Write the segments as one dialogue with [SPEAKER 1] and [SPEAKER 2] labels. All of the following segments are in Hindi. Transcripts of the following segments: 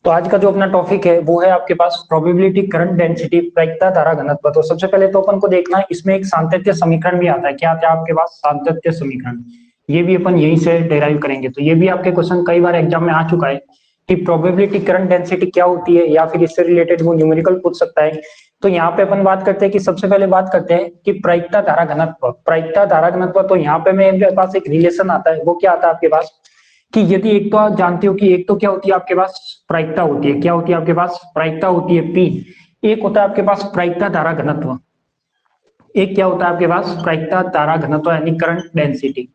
[SPEAKER 1] तो आज का जो अपना टॉपिक है वो है आपके पास प्रोबेबिलिटी करंट डेंसिटी प्रायिकता धारा घनत्व। तो सबसे पहले तो अपन को देखना है, इसमें एक सातत्य समीकरण भी आता है। क्या आता है आपके पास? सातत्य समीकरण। ये भी अपन यहीं से डेराइव करेंगे। तो ये भी आपके क्वेश्चन कई बार एग्जाम में आ चुका है कि प्रोबेबिलिटी करंट डेंसिटी क्या होती है, या फिर इससे रिलेटेड वो न्यूमेरिकल पूछ सकता है। तो यहाँ पे अपन बात करते हैं कि सबसे पहले बात करते हैं कि प्रायिकता धारा घनत्व। प्रायिकता धारा घनत्व, तो यहाँ पे मेरे पास एक रिलेशन आता है। वो क्या आता है आपके पास कि यदि एक तो आप जानते हो कि एक तो क्या होती है आपके पास? प्रायिकता होती है। क्या होती है आपके पास? प्रायिकता होती है पी। एक होता है आपके पास प्रायिकता धारा घनत्व। एक क्या होता है आपके पास? प्रायिकता धारा घनत्व यानी करंट डेंसिटी।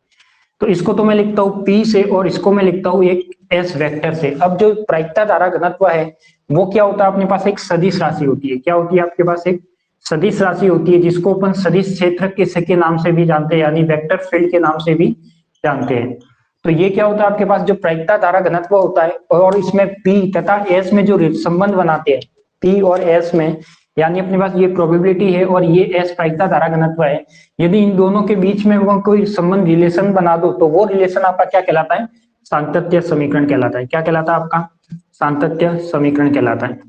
[SPEAKER 1] तो इसको तो मैं लिखता हूँ पी से, और इसको मैं लिखता हूँ एक एस वेक्टर से। अब जो प्रायिकता धारा घनत्व है वो क्या होता है अपने पास? एक सदिश राशि होती है। क्या होती है आपके पास? एक सदिश राशि होती है, जिसको अपन सदिश क्षेत्र के नाम से भी जानते हैं, यानी वेक्टर फील्ड के नाम से भी जानते हैं। तो ये क्या होता है आपके पास? जो प्रायिकता धारा घनत्व होता है, और इसमें पी तथा एस में जो संबंध बनाते हैं, पी और एस में, यानी अपने पास ये प्रोबेबिलिटी है और ये एस प्रायिकता धारा घनत्व है। यदि इन दोनों के बीच में वो कोई संबंध रिलेशन बना दो तो वो रिलेशन आपका क्या कहलाता है? सातत्य समीकरण कहलाता है। क्या कहलाता है आपका? सातत्य समीकरण कहलाता है।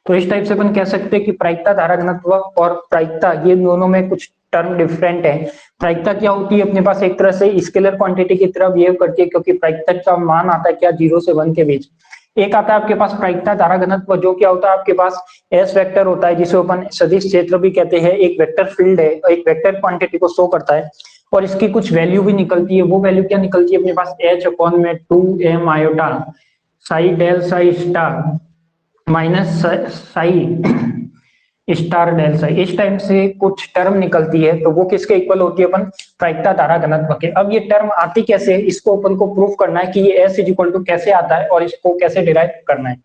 [SPEAKER 1] तो इस टाइप से अपन कह सकते हैं कि प्रायिकता धारा घनत्व और प्रायिकता, ये दोनों में कुछ टर्म डिफरेंट है। प्रायिकता क्या होती है अपने पास? एक तरह से स्केलर क्वांटिटी की तरह बिहेव करती है, क्योंकि प्रायिकता का मान आता है क्या? 0 से 1 के बीच। एक आता है आपके पास प्रायिकता धारा घनत्व, जो क्या होता है आपके पास? एस वेक्टर होता है, जिसे अपन सदिश क्षेत्र भी कहते हैं। एक वेक्टर फील्ड है, एक वेक्टर क्वांटिटी को शो करता है, और इसकी कुछ वैल्यू भी निकलती है। वो वैल्यू क्या निकलती है अपने पास? एच अपॉन में 2m iota psi del psi star minus psi star del psi. इस टाइम से कुछ टर्म निकलती है, तो वो किसके इक्वल होती है? अपन प्रायिकता धारा घनत्व के। अब ये टर्म आती कैसे है, इसको अपन को प्रूफ करना है कि ये एस इज इक्वल टू कैसे आता है, और इसको कैसे डिराइव करना है।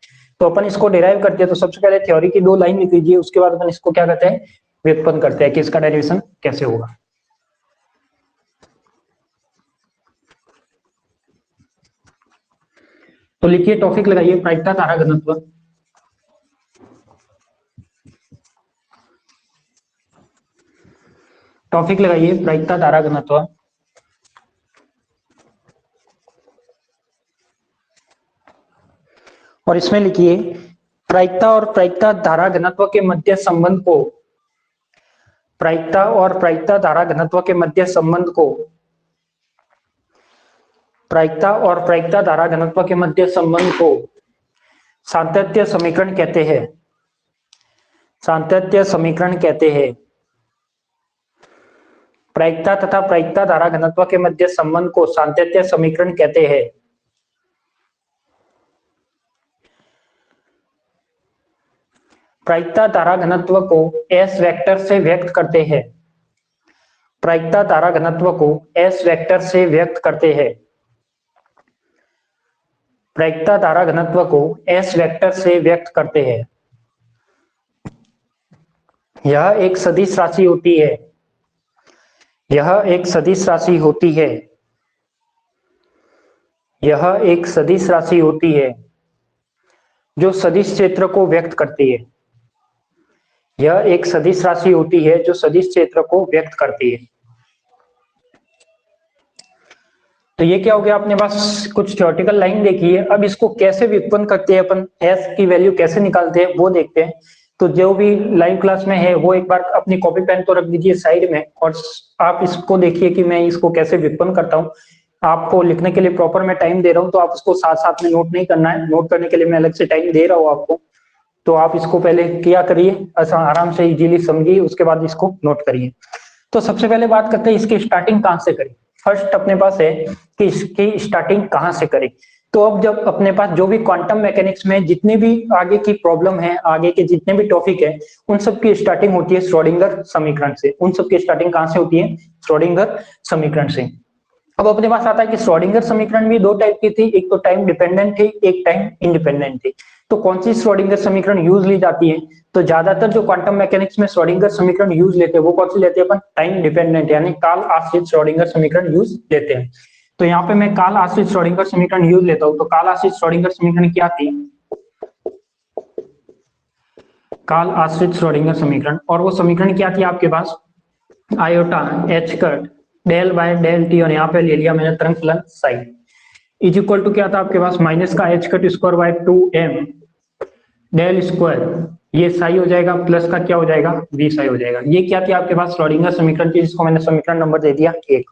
[SPEAKER 1] तो अपन इसको डिराइव करते हैं। तो सबसे पहले थ्योरी की 2 लाइन लिख लीजिए, उसके बाद अपन इसको क्या कहते हैं? व्युत्पन्न करते हैं कि इसका डेरिवेशन कैसे होगा। तो लिखिए, टॉपिक लगाइए प्रायिकता धारा घनत्व। टॉपिक लगाइए प्रायिकता धारा घनत्व। और इसमें लिखिए प्रायिकता और प्रायिकता धारा घनत्व के मध्य संबंध को, प्रायिकता और प्रायिकता धारा घनत्व के मध्य संबंध को, प्रायिकता और प्रायिकता धारा घनत्व के मध्य संबंध को सातत्य समीकरण कहते हैं। सातत्य समीकरण कहते हैं। प्रायिकता तथा प्रायिकता धारा घनत्व के मध्य संबंध को सातत्य समीकरण कहते हैं। प्रायिकता धारा घनत्व को एस वेक्टर से व्यक्त करते हैं। प्रायिकता धारा घनत्व को एस वेक्टर से व्यक्त करते हैं। प्रायिकता धारा घनत्व को एस वेक्टर से व्यक्त करते हैं। यह एक सदिश राशि होती है। यह एक सदिश राशि होती है। यह एक सदिश राशि होती है जो सदिश क्षेत्र को व्यक्त करती है। यह एक सदिश राशि होती है जो सदिश क्षेत्र को व्यक्त करती है। तो ये क्या हो गया अपने पास? कुछ थ्योरेटिकल लाइन देखी है। अब इसको कैसे व्युत्पन्न करते हैं अपन, एस की वैल्यू कैसे निकालते हैं वो देखते हैं। तो जो भी लाइव क्लास में है वो एक बार अपनी कॉपी पेन तो रख दीजिए साइड में, और आप इसको देखिए कि मैं इसको कैसे व्युत्पन्न करता हूँ। आपको लिखने के लिए प्रॉपर मैं टाइम दे रहा हूँ, तो आप उसको साथ साथ में नोट नहीं करना है। नोट करने के लिए मैं अलग से टाइम दे रहा हूँ आपको। तो आप इसको पहले किया करिए, आराम से इजीली समझिए, उसके बाद इसको नोट करिए। तो सबसे पहले बात करते हैं इसकी स्टार्टिंग कहाँ से करें। फर्स्ट अपने पास है कि इसकी स्टार्टिंग कहाँ से करें। तो अब जब अपने पास जो भी क्वांटम मैकेनिक्स में जितनी भी आगे की प्रॉब्लम है, आगे के जितने भी टॉपिक है, उन सब की स्टार्टिंग होती है श्रोडिंगर समीकरण से। उन सब की स्टार्टिंग कहाँ से होती है? श्रोडिंगर समीकरण से। अब अपने पास आता है कि श्रोडिंगर समीकरण भी 2 टाइप की थी, एक तो टाइम डिपेंडेंट थी, एक टाइम इंडिपेंडेंट थी। तो कौन सी श्रोडिंगर समीकरण यूज ली जाती है? तो ज्यादातर जो क्वांटम मैकेनिक्स में श्रोडिंगर समीकरण यूज लेते हैं वो कौन सी लेते हैं अपन? टाइम डिपेंडेंट, यानी काल आश्रित श्रोडिंगर समीकरण यूज लेते हैं। तो यहाँ पे मैं काल आश्रित श्रोडिंगर समीकरण यूज लेता हूँ। तो काल आश्रित श्रोडिंगर समीकरण क्या थी? काल आश्रित श्रोडिंगर समीकरण, और वो समीकरण क्या थी आपके पास? Iota h cut del by del t, और यहाँ पे ले लिया मैंने तरंग फलन साई। इज इक्वल टू क्या था आपके पास, माइनस का h cut square by 2m del square, ये साई हो जाएगा, प्लस का क्या हो जाएगा, वी साई हो जाएगा। ये क्या थी आपके पास श्रोडिंगर समीकरण थी, जिसको मैंने समीकरण नंबर दे दिया 1।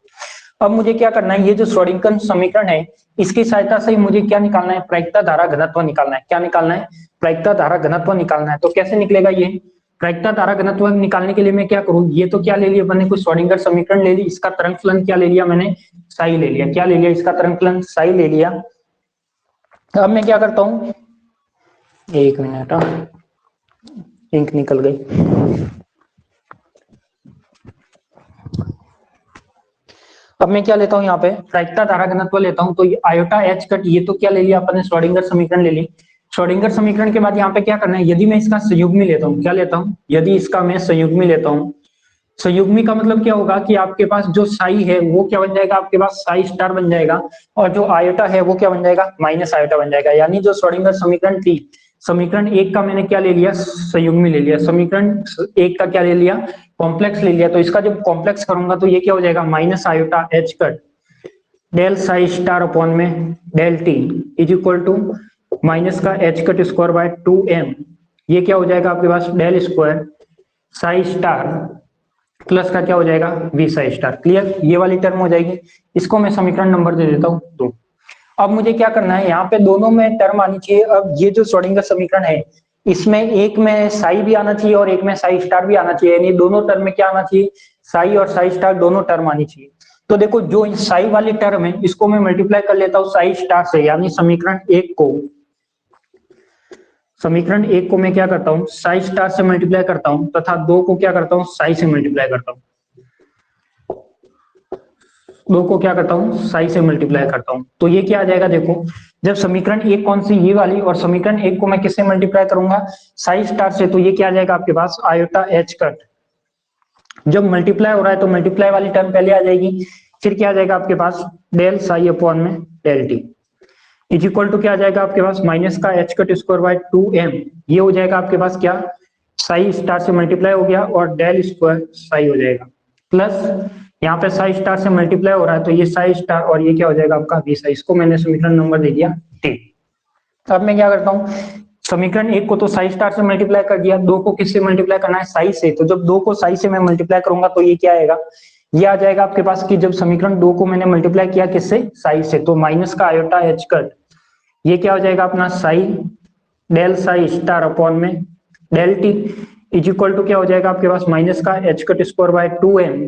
[SPEAKER 1] अब मुझे क्या करना है, ये जो श्रोडिंगर समीकरण है इसकी सहायता से मुझे क्या निकालना है, प्रायिकता धारा घनत्व निकालना है। क्या निकालना है, प्रायिकता धारा घनत्व निकालना है। तो कैसे निकलेगा ये प्रायिकता धारा घनत्व निकालने के लिए मैं क्या करूं, ये तो क्या ले लिया मैंने, कुछ श्रोडिंगर समीकरण ले ली, इसका तरंग फलन क्या ले लिया मैंने, साई ले लिया। क्या ले लिया, इसका तरंग फलन साई ले लिया। अब मैं क्या करता हूं, एक मिनट, इंक निकल गई। अब मैं क्या लेता हूं यहाँ पे, प्रायिकता धारा घनत्व लेता हूं। तो ये आयोटा एच कट, ये तो क्या ले लिया अपन ने, श्रोडिंगर समीकरण ले ली। श्रोडिंगर समीकरण के बाद यहाँ पे क्या करना है, यदि मैं इसका संयुग्मी लेता हूँ, क्या लेता हूँ, यदि इसका मैं संयुग्मी लेता हूँ, संयुग्मी का मतलब क्या होगा कि आपके पास जो साई है वो क्या बन जाएगा, आपके पास साई स्टार बन जाएगा, और जो आयोटा है वो क्या बन जाएगा, माइनस आयोटा बन जाएगा। यानी जो श्रोडिंगर समीकरण थी, समीकरण 1 का मैंने क्या ले लिया, संयुग्मी ले लिया, समीकरण 1 का क्या ले लिया, कॉम्प्लेक्स ले लिया। तो इसका जब कॉम्प्लेक्स करूंगा तो ये क्या हो जाएगा, minus iota h cut del psi star upon में del T is equal to minus का h cut square by 2m, ये क्या हो जाएगा आपके पास, del square psi star plus का क्या हो जाएगा, वी साई स्टार। क्लियर, ये वाली टर्म हो जाएगी। इसको मैं समीकरण नंबर दे देता हूँ 2। अब मुझे क्या करना है, यहाँ पे दोनों में टर्म आनी चाहिए। अब ये जो श्रोडिंगर समीकरण है इसमें एक में साई भी आना चाहिए और एक में साई स्टार भी आना चाहिए, यानी दोनों टर्म में क्या आना चाहिए, साई और साई स्टार दोनों टर्म आनी चाहिए। तो देखो जो साई वाली टर्म है इसको मैं मल्टीप्लाई कर लेता हूँ साई स्टार से, यानी समीकरण 1 को, समीकरण 1 को मैं क्या करता हूँ, साई स्टार से मल्टीप्लाई करता हूँ, तथा 2 को क्या करता हूँ, साई से मल्टीप्लाई करता हूँ। 2 को क्या करता हूँ, साई से मल्टीप्लाई करता हूँ। तो ये क्या आ जाएगा, देखो जब समीकरण 1 कौन सी, ये वाली, और समीकरण 1 को मैं किससे मल्टीप्लाई करूंगा, साई स्टार से, तो ये क्या आ जाएगा आपके पास, आयोटा एच कट। जब मल्टीप्लाई हो रहा है तो मल्टीप्लाई वाली टर्म पहले आ जाएगी, फिर क्या आ जाएगा आपके पास, डेल साई अपॉन में del T is equal to क्या आ जाएगा आपके पास, माइनस का h cut square by 2m, ये हो जाएगा आपके पास क्या, साई स्टार से मल्टीप्लाई हो गया और डेल स्क्वायर साई हो जाएगा, प्लस यहाँ पे साई स्टार से मल्टीप्लाई हो रहा है तो ये साई स्टार, और ये क्या हो जाएगा आपका वी साई। इसको मैंने समीकरण नंबर दे दिया 3। अब मैं क्या करता हूँ, समीकरण 1 को तो साई स्टार से मल्टीप्लाई कर दिया, 2 को किससे मल्टीप्लाई करना है, साई से। तो जब 2 को साई से मैं मल्टीप्लाई करूंगा तो ये क्या आएगा, ये आ जाएगा आपके पास कि जब समीकरण 2 को मैंने मल्टीप्लाई किया किससे, साई से, तो माइनस का आयोटा एच कट, ये क्या हो जाएगा अपना psi del psi star upon में del T is equal to क्या हो जाएगा आपके पास, माइनस का h cut square by 2m,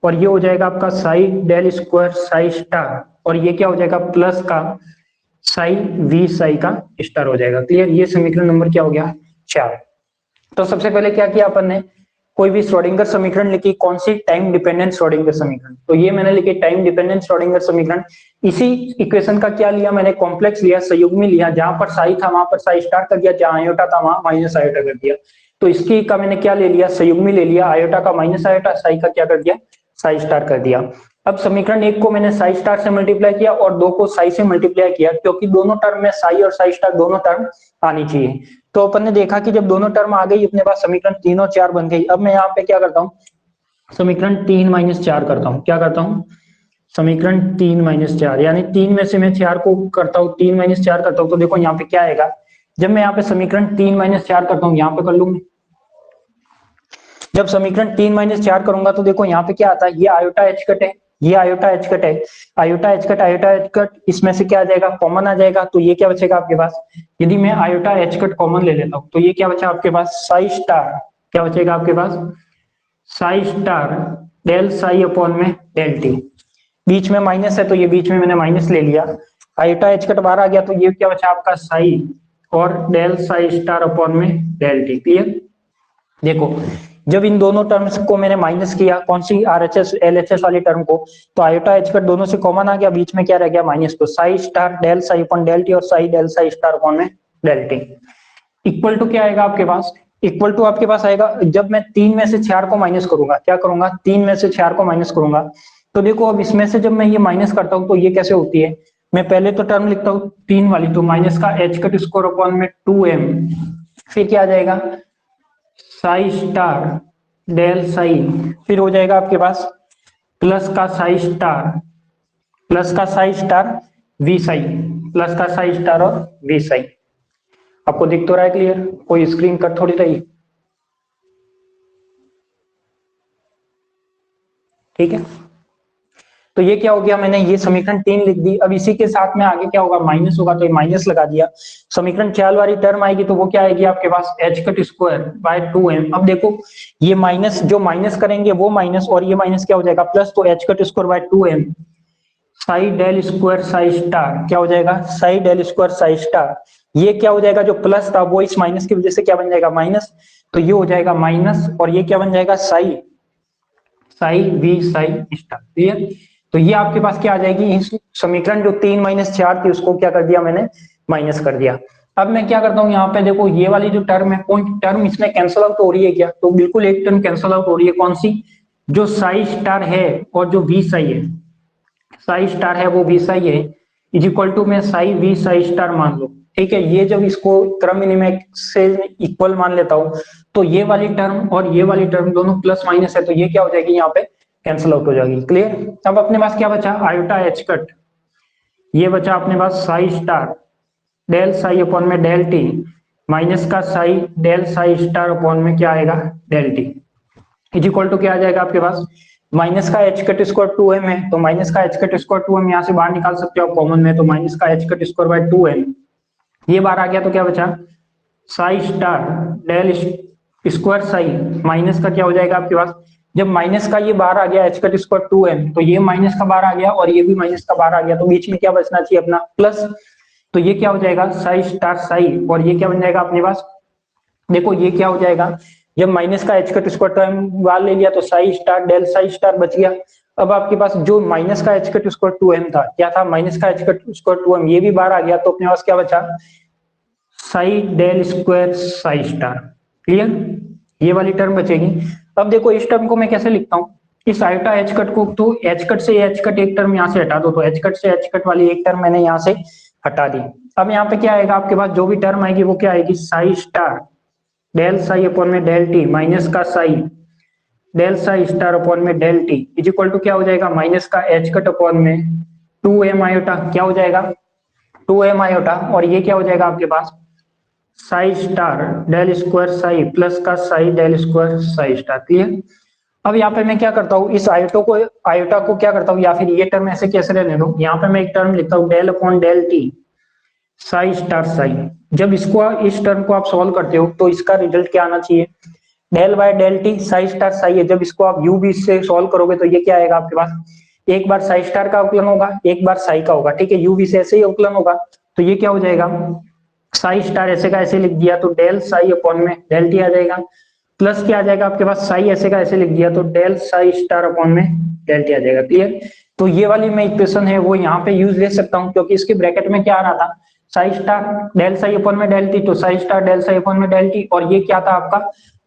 [SPEAKER 1] और ये हो जाएगा आपका psi del square psi star, और ये क्या हो जाएगा प्लस का साई वी साई का स्टार हो जाएगा। क्लियर, ये समीकरण नंबर क्या हो गया, 4। तो सबसे पहले क्या किया अपन ने, कोई भी श्रोडिंगर समीकरण लिखी, कौन सी, टाइम डिपेंडेंट श्रोडिंगर समीकरण। तो ये मैंने लिखी टाइम डिपेंडेंट श्रोडिंगर समीकरण। इसी इक्वेशन का क्या लिया मैंने, कॉम्प्लेक्स लिया, संयुग्मी लिया, जहां पर साई था वहां पर साई स्टार कर दिया, जहां आयोटा था वहां माइनस आयोटा कर दिया। तो इसकी का मैंने क्या ले लिया, संयुग्मी ले लिया, आयोटा का माइनस आयोटा, साई का क्या कर दिया, साई स्टार कर दिया। अब समीकरण 1 को मैंने साई स्टार से मल्टीप्लाई किया और 2 को साई से मल्टीप्लाई किया, क्योंकि दोनों टर्म में साई और साई स्टार दोनों टर्म आनी चाहिए। तो अपन ने देखा कि जब दोनों टर्म आ गई अपने पास समीकरण 3 और 4 बन गई। अब मैं यहाँ पे क्या करता हूँ, समीकरण 3 माइनस 4 करता हूँ। क्या करता हूँ, समीकरण 3 माइनस 4, यानी 3 में से मैं 4 को करता हूँ, 3 माइनस 4 करता हूँ। तो देखो यहाँ पे क्या आएगा, जब मैं यहाँ पे समीकरण 3 माइनस 4 करता हूँ, यहाँ पे कर लूंगा, जब समीकरण 3 माइनस 4 करूंगा तो देखो यहाँ पे क्या आता है, ये आयोटा एच कट है, ये आयोटा एच कट है, iota h cut, iota h cut, इसमें से क्या आ जाएगा, कॉमन आ जाएगा। तो ये क्या बचेगा आपके पास, यदि मैं आयोटा एच कट कॉमन ले लेता हूँ तो ये क्या बचा आपके पास, साई स्टार, क्या बचेगा आपके पास, psi star del psi upon में डेल टी, बीच में माइनस है तो ये बीच में मैंने माइनस ले लिया, आयोटा एच कट बाहर आ गया तो ये क्या बचा आपका साई और डेल साई स्टार अपॉन में डेल टी। क्लियर, देखो जब इन दोनों टर्म्स को मैंने माइनस किया, कौन सी, आरएचएस एलएचएस वाली टर्म को, तो आयोटा एच कट दोनों से कॉमन आ गया, बीच में क्या रह गया, माइनस। तो psi star del psi upon del t और psi del psi star upon में डेल टी इक्वल टू क्या आएगा आपके पास, इक्वल टू आपके पास आएगा, जब मैं 3 में से 4 को माइनस करूंगा, क्या करूंगा, 3 में से 4 को माइनस करूंगा, तो देखो अब इसमें से जब मैं ये माइनस करता हूं तो ये कैसे होती है, मैं पहले तो टर्म लिखता हूँ 3 वाली, तो माइनस का एच कट स्क्वायर अपॉन में 2m, फिर क्या आ जाएगा, साई स्टार डेल साई, फिर हो जाएगा आपके पास प्लस का साई स्टार, प्लस का psi star, V psi, plus का साई स्टार और वी साई। आपको दिख तो रहा है क्लियर, कोई स्क्रीन कट थोड़ी रही, ठीक है। तो ये क्या हो गया, मैंने ये समीकरण 3 लिख दी। अब इसी के साथ में आगे क्या होगा, माइनस होगा, तो ये माइनस लगा दिया। समीकरण 4 वाली टर्म आएगी तो वो क्या आएगी आपके पास, h cut square by 2m। अब देखो ये माइनस, जो माइनस करेंगे वो माइनस, और ये माइनस क्या हो जाएगा प्लस, तो h cut square by 2m psi del square psi star क्या हो जाएगा, psi del square psi star. ये क्या हो जाएगा, जो प्लस था वो इस माइनस की वजह से क्या बन जाएगा माइनस, तो ये हो जाएगा माइनस, और ये क्या बन जाएगा psi, psi V psi star, clear. तो ये आपके पास क्या आ जाएगी, इस समीकरण जो 3 माइनस 4 थी उसको क्या कर दिया मैंने, माइनस कर दिया। अब मैं क्या करता हूँ यहाँ पे देखो, ये वाली जो टर्म है, कोई टर्म इसमें कैंसिल आउट हो रही है क्या, तो बिल्कुल एक टर्म कैंसिल आउट हो रही है, कौन सी, जो साई स्टार है और जो वी साई है, साई स्टार है वो वी साई है, इज इक्वल टू में साई वी साई स्टार मान लो, ठीक है। ये जब इसको क्रम विनिमय से इक्वल मान लेता हूं, तो ये वाली टर्म और ये वाली टर्म दोनों प्लस माइनस है, तो ये क्या हो जाएगी यहाँ पे कैंसिल आउट हो जाएगी, क्लियर। अब अपने पास क्या बचा, आयोटा एच कट, ये बचा अपने पास psi star del psi upon में डेल टी, माइनस का psi del psi star upon में क्या आएगा del T, is equal to क्या आ जाएगा आपके पास, माइनस का एच कट स्क्वायर 2m है, तो माइनस का एच कट स्क्वायर 2m यहाँ से बाहर निकाल सकते हो कॉमन में, तो माइनस का h cut square by 2m, ये बाहर आ गया तो क्या बचा, psi star del square psi, minus का क्या हो जाएगा आपके पास, जब माइनस का ये बाहर आ गया एच कट स्क्वायर 2m, तो ये माइनस का बाहर आ गया और ये भी माइनस का बाहर आ गया, तो बीच में क्या बचना चाहिए अपना प्लस, तो ये क्या हो जाएगा साई स्टार साई, और ये क्या बन जाएगा अपने पास, देखो ये क्या हो जाएगा, जब माइनस का एच कट स्क्वायर टर्म बाहर ले लिया तो psi star del psi star बच गया। अब आपके पास जो माइनस का एच कट स्क्वायर 2m था, क्या था माइनस का एच कट स्क्वायर 2m, ये भी बाहर आ गया, तो अपने पास क्या बचा, psi del square psi star, clear, ये वाली टर्म बचेगी। अब देखो इस टर्म को मैं कैसे लिखता हूँ, इस आयोटा एच कट को, तो एच कट से एच कट एक टर्म यहाँ से हटा दो, तो एच कट से एच कट वाली एक टर्म मैंने यहाँ से हटा दी। अब यहाँ पे क्या आएगा आपके पास, जो भी टर्म आएगी वो क्या आएगी, psi star del psi upon में डेल टी, माइनस का psi del psi star upon में del T, is equal to क्या हो जाएगा, माइनस का एच कट अपॉन में 2m आयोटा, क्या हो जाएगा 2m आयोटा, और ये क्या हो जाएगा आपके पास psi star del square psi plus का psi del square psi star, clear. अब यहाँ पे मैं क्या करता हूँ, इस आयोटा को क्या करता हूँ, या फिर ये टर्म ऐसे कैसे रहने दो, यहाँ पे मैं एक टर्म लिखता हूँ del upon del t psi star psi. जब इसको इस टर्म को आप सॉल्व करते हो तो इसका रिजल्ट क्या आना चाहिए, del by del t psi star psi है, जब इसको आप यू बी से सॉल्व करोगे तो ये क्या आएगा आपके पास, एक बार साई स्टार का अवकलन होगा, एक बार साई का होगा, ठीक है, यू बी से ऐसे ही अवकलन होगा, तो ये क्या हो जाएगा, साई स्टार ऐसे का ऐसे लिख दिया तो डेल साई अपॉन में डेल टी आ जाएगा, प्लस क्या आ जाएगा आपके पास, साई ऐसे का ऐसे लिख दिया तो डेल साई स्टार अपॉन में डेल टी आ जाएगा, क्लियर। तो ये वाली मैं इक्वेशन है वो यहाँ पे यूज ले सकता हूँ, क्योंकि इसके ब्रैकेट में क्या आ रहा था, psi star del psi upon में डेल टी, तो psi star del psi upon में डेल टी, और ये क्या था आपका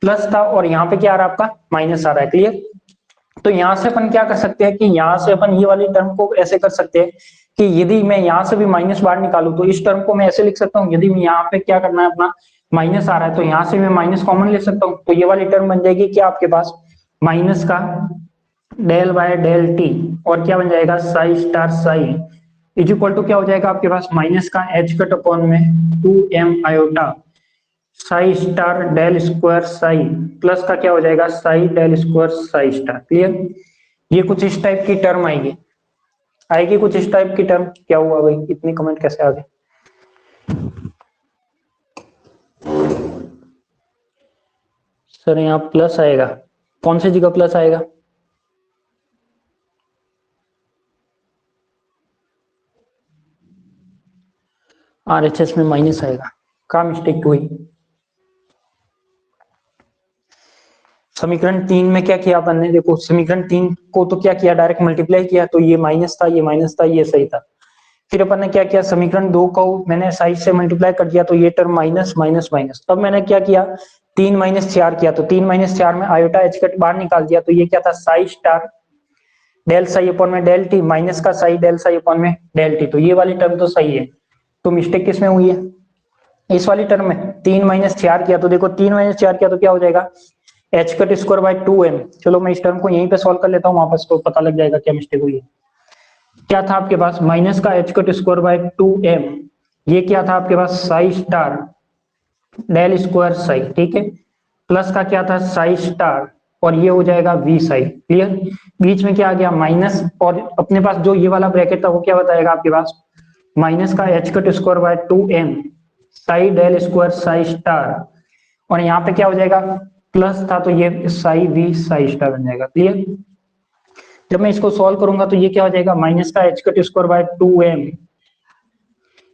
[SPEAKER 1] प्लस था, और यहाँ पे क्या आ रहा है आपका माइनस आ रहा है, क्लियर। तो यहाँ से अपन क्या कर सकते हैं कि यहाँ से अपन ये वाली टर्म को ऐसे कर सकते हैं कि यदि मैं यहाँ से भी माइनस बाहर निकालू तो इस टर्म को मैं ऐसे लिख सकता हूँ, यदि मैं यहाँ पे क्या करना है अपना माइनस आ रहा है तो यहाँ से मैं माइनस कॉमन ले सकता हूँ, तो ये वाली टर्म बन जाएगी क्या आपके पास माइनस का डेल बाय डेल टी, और क्या बन जाएगा psi star psi is equal to क्या हो जाएगा आपके पास माइनस का एच कट अपॉन में 2m iota psi star del square psi plus का क्या हो जाएगा psi del square psi star, clear. ये कुछ इस टाइप की टर्म आएगी कुछ इस टाइप की टर्म। क्या हुआ भाई, इतनी कमेंट कैसे आ गए, सर यहाँ प्लस आएगा, कौन सी जगह प्लस आएगा, आरएचएस में माइनस आएगा, क्या मिस्टेक हुई। समीकरण 3 में क्या किया अपन ने, देखो समीकरण 3 को तो क्या किया डायरेक्ट मल्टीप्लाई किया, तो ये माइनस था ये माइनस था ये सही था। फिर अपन ने क्या किया, समीकरण 2 को मैंने साइड से मल्टीप्लाई कर दिया, तो ये टर्म माइनस माइनस माइनस। अब मैंने क्या किया 3 माइनस 4 किया, तो 3 माइनस 4 में आयोटा एच कट बाहर निकाल दिया, तो ये क्या था psi star del psi upon में डेल टी माइनस का साई डेल साई अपॉन में डेल टी, तो ये वाली टर्म तो सही है। तो मिस्टेक किसमें हुई है, इस वाली टर्म में 3 माइनस 4 किया, तो देखो 3 माइनस 4 किया तो क्या हो जाएगा H cut square by 2m। चलो मैं इस टर्म को यहीं पे सॉल्व कर लेता हूँ, वापस तो पता लग जाएगा क्या मिस्टेक हुई है। क्या था आपके पास माइनस का h cut square by 2m, ये क्या था आपके पास psi star del square psi, ठीक है। प्लस का क्या था साई स्टार, और ये हो जाएगा वी साई। क्लियर। बीच में क्या आ गया माइनस, और अपने पास जो ये वाला ब्रैकेट था वो क्या बताएगा आपके पास माइनस का h cut square by 2m psi del square psi star, और यहाँ पे क्या हो जाएगा प्लस था तो ये साई वी साई स्टार बन जाएगा। क्लियर। जब मैं इसको सॉल्व करूंगा तो ये क्या हो जाएगा माइनस का h cut square by 2m,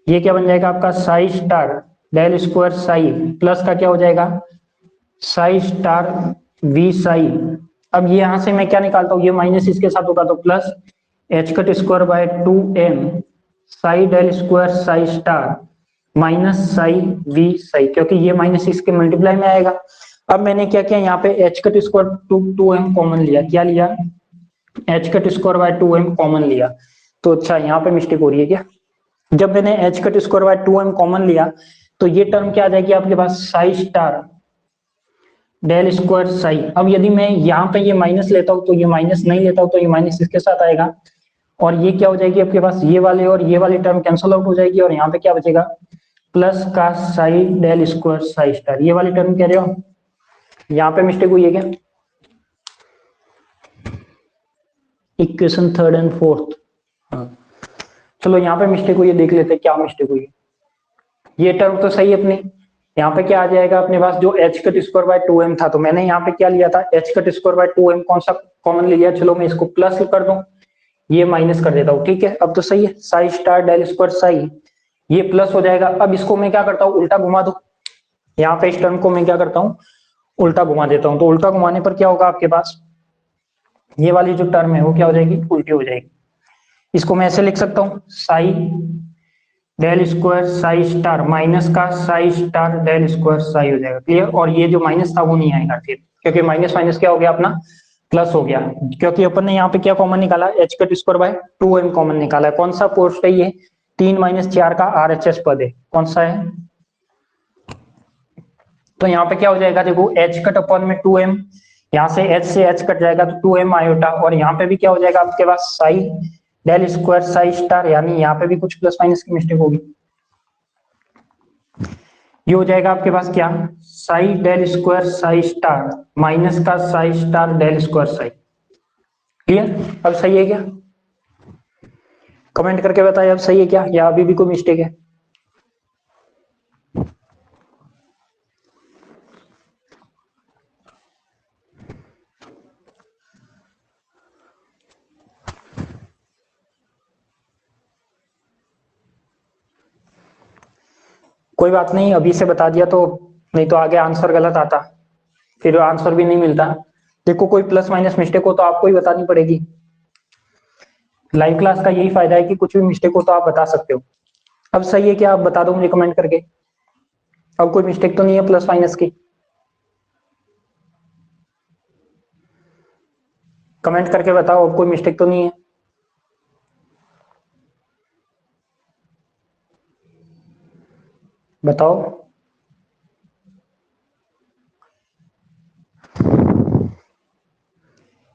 [SPEAKER 1] ये क्या बन जाएगा आपका psi star del square psi, plus का क्या हो जाएगा साई स्टार वी साई। अब ये यहां से मैं क्या निकालता हूं, ये माइनस इसके साथ होगा तो plus h cut square by 2m psi del square psi star minus psi V psi, क्योंकि ये माइनस इसके मल्टीप्लाई में आएगा। अब मैंने क्या किया यहाँ पे H cut square 2m common लिया, क्या लिया H cut square by 2m common लिया। तो अच्छा यहाँ पे मिस्टेक हो रही है क्या, जब मैंने h cut square by 2m common लिया तो ये टर्म क्या आ जाएगी आपके पास psi star del square psi. अब यदि मैं यहाँ पे ये माइनस लेता हूँ तो ये माइनस नहीं लेता हूँ तो ये माइनस इसके साथ आएगा, और ये क्या हो जाएगी आपके पास ये वाले और ये वाली टर्म कैंसल आउट हो जाएगी, और यहाँ पे क्या बचेगा प्लस का psi del square psi star. ये वाली टर्म कह रहे हो, यहाँ पे मिस्टेक हुई है क्या, इक्वेशन थर्ड एंड फोर्थ। हाँ चलो यहाँ पे मिस्टेक हुई है, देख लेते हैं क्या मिस्टेक हुई है। ये टर्म तो सही है अपनी, यहाँ पे क्या आ जाएगा अपने पास जो H cut square by 2m था, तो मैंने यहाँ पे क्या लिया था H cut square by 2m कौन सा कॉमन ले लिया, चलो मैं इसको प्लस कर दूं, ये माइनस कर देता हूँ, ठीक है। अब तो सही है psi star del square psi, ये प्लस हो जाएगा। अब इसको मैं क्या करता हूँ उल्टा घुमा दो, यहाँ पे इस टर्म को मैं क्या करता हूँ उल्टा घुमा देता हूँ, तो उल्टा घुमाने पर क्या होगा आपके पास ये वाली जो टर्म है वो क्या हो जाएगी उल्टी हो जाएगी। इसको मैं ऐसे लिख सकता हूँ psi del square psi star minus का psi star del square psi हो जाएगा। क्लियर। और ये जो माइनस था वो नहीं आएगा फिर, क्योंकि माइनस माइनस क्या हो गया अपना प्लस हो गया, क्योंकि अपन ने यहाँ पे क्या कॉमन निकाला H cut square by 2m common निकाला है। कौन सा पोस्ट है ये 3 - 4 का RHS पद है, कौन सा है, तो यहाँ पे क्या हो जाएगा देखो एच कट अपॉन में 2m, यहाँ से h से h कट जाएगा तो 2m आयोटा, और यहाँ पे भी क्या हो जाएगा आपके पास psi del square psi star, यानी यहाँ पे भी कुछ प्लस माइनस की मिस्टेक होगी। ये हो जाएगा आपके पास क्या psi del square psi star minus का psi star del square psi. Clear. अब सही है क्या, कमेंट करके बताइए अब सही है क्या या अभी भी कोई मिस्टेक है। कोई बात नहीं, अभी से बता दिया तो, नहीं तो आगे आंसर गलत आता, फिर आंसर भी नहीं मिलता। देखो कोई प्लस माइनस मिस्टेक हो तो आपको ही बतानी पड़ेगी। लाइव क्लास का यही फायदा है कि कुछ भी मिस्टेक हो तो आप बता सकते हो। अब सही है क्या आप बता दो मुझे कमेंट करके, अब कोई मिस्टेक तो नहीं है प्लस माइनस की, कमेंट करके बताओ अब कोई मिस्टेक तो नहीं है। बताओ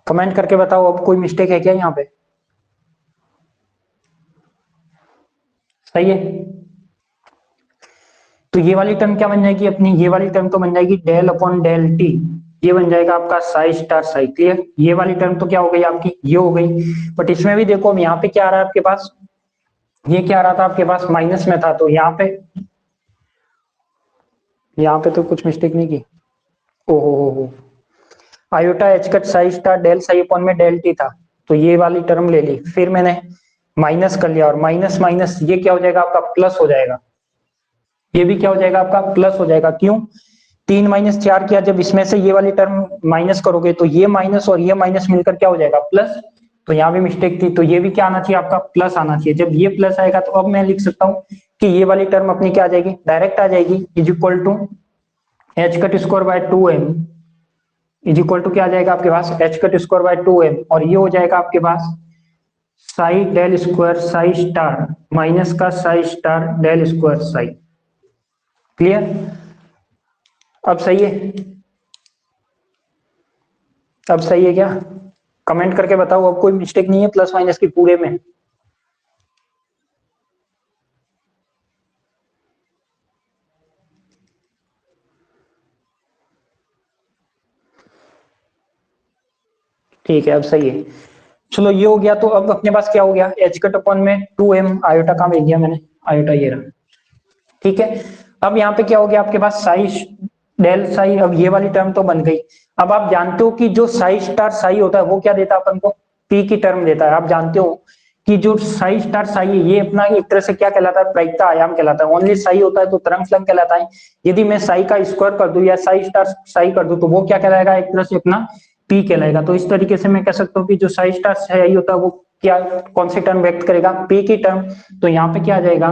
[SPEAKER 1] कमेंट करके बताओ अब कोई मिस्टेक है क्या यहाँ पे, सही है। तो ये वाली टर्म क्या बन जाएगी अपनी, ये वाली टर्म तो बन जाएगी डेल अपॉन डेल टी, ये बन जाएगा आपका साई स्टार साई। क्लियर। ये वाली टर्म तो क्या हो गई आपकी ये हो गई, बट इसमें भी देखो अब यहाँ पे क्या आ रहा है आपके पास, ये क्या आ रहा था आपके पास माइनस में था, तो यहाँ पे तो कुछ मिस्टेक नहीं की। ओहो हो, iota h cut psi star del psi upon में डेल टी था, तो ये वाली टर्म ले ली, फिर मैंने माइनस कर लिया, और माइनस माइनस ये क्या हो जाएगा आपका प्लस हो जाएगा, ये भी क्या हो जाएगा आपका प्लस हो जाएगा। क्यों 3 - 4 किया, जब इसमें से ये वाली टर्म माइनस करोगे तो ये माइनस और ये माइनस मिलकर क्या हो जाएगा प्लस, तो यहाँ भी मिस्टेक थी, तो ये भी क्या आना चाहिए आपका प्लस आना चाहिए। जब ये प्लस आएगा तो अब मैं लिख सकता हूँ कि ये वाली टर्म अपनी क्या आ जाएगी डायरेक्ट आ जाएगी, is equal to h cut square by 2m, is equal to क्या आ जाएगा आपके पास h cut square by 2m, और ये हो जाएगा आपके पास psi del square psi star minus का psi star del square psi. Clear. अब सही है, अब सही है क्या, कमेंट करके बताओ अब कोई मिस्टेक नहीं है प्लस माइनस की पूरे में। ठीक है, अब सही है। चलो ये हो गया, तो अब अपने पास क्या हो गया, एच कट अपॉन में 2m आयोटा कहाँ भेज दिया मैंने, आयोटा ये रहा। ठीक है, अब यहाँ पे क्या हो गया आपके पास साई डेल साई, अब ये वाली टर्म तो बन गई। अब आप जानते हो कि जो साई स्टार साई होता है वो क्या देता है अपन को, पी की टर्म देता है। आप जानते हो कि जो साई स्टार साई है ये अपना एक तरह से क्या कहलाता है, प्रायिकता आयाम कहलाता है। ओनली साई होता है तो तरंग फलन कहलाता है। यदि मैं साई का स्क्वायर कर दूं या साई स्टार साई कर दूं तो वो क्या कहलाएगा, एक तरह से अपना पी कहलाएगा। तो इस तरीके से मैं कह सकता हूँ कि जो साई स्टार साई होता है वो क्या, कौन सी टर्म व्यक्त करेगा, पी की टर्म। तो यहाँ पे क्या आ जाएगा,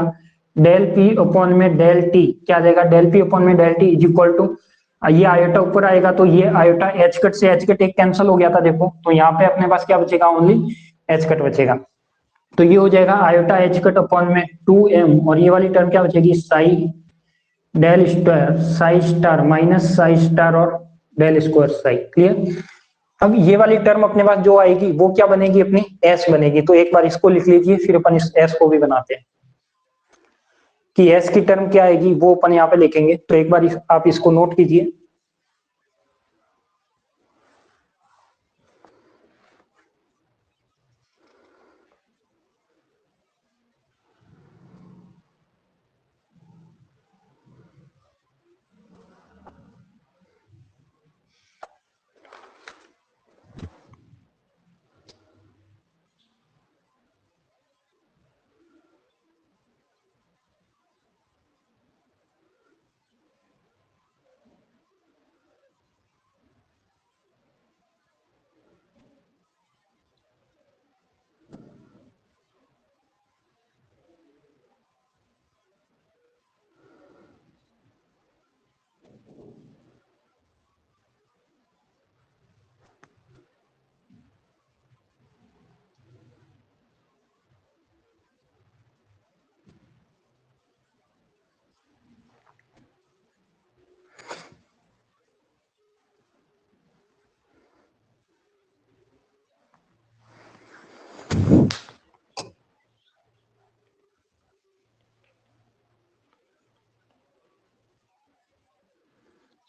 [SPEAKER 1] डेल पी अपॉन में डेल टी, क्या आ जाएगा, डेल पी अपॉन में del T is equal to, ये आयोटा ऊपर आएगा तो ये आयोटा एच कट से एच कट एक कैंसिल हो गया था देखो, तो यहाँ पे अपने पास क्या बचेगा, ओनली एच कट बचेगा। तो ये हो जाएगा आयोटा एच कट अपॉन में 2m, और ये वाली टर्म क्या बचेगी, psi del square psi star minus psi star और डेल स्क्वायर साई। क्लियर। अब ये वाली टर्म अपने पास जो आएगी वो क्या बनेगी, अपनी एस बनेगी। तो एक बार इसको लिख लीजिए, फिर अपन इस एस को भी बनाते हैं कि एस की टर्म क्या आएगी वो अपन यहाँ पे लिखेंगे। तो एक बार आप इसको नोट कीजिए।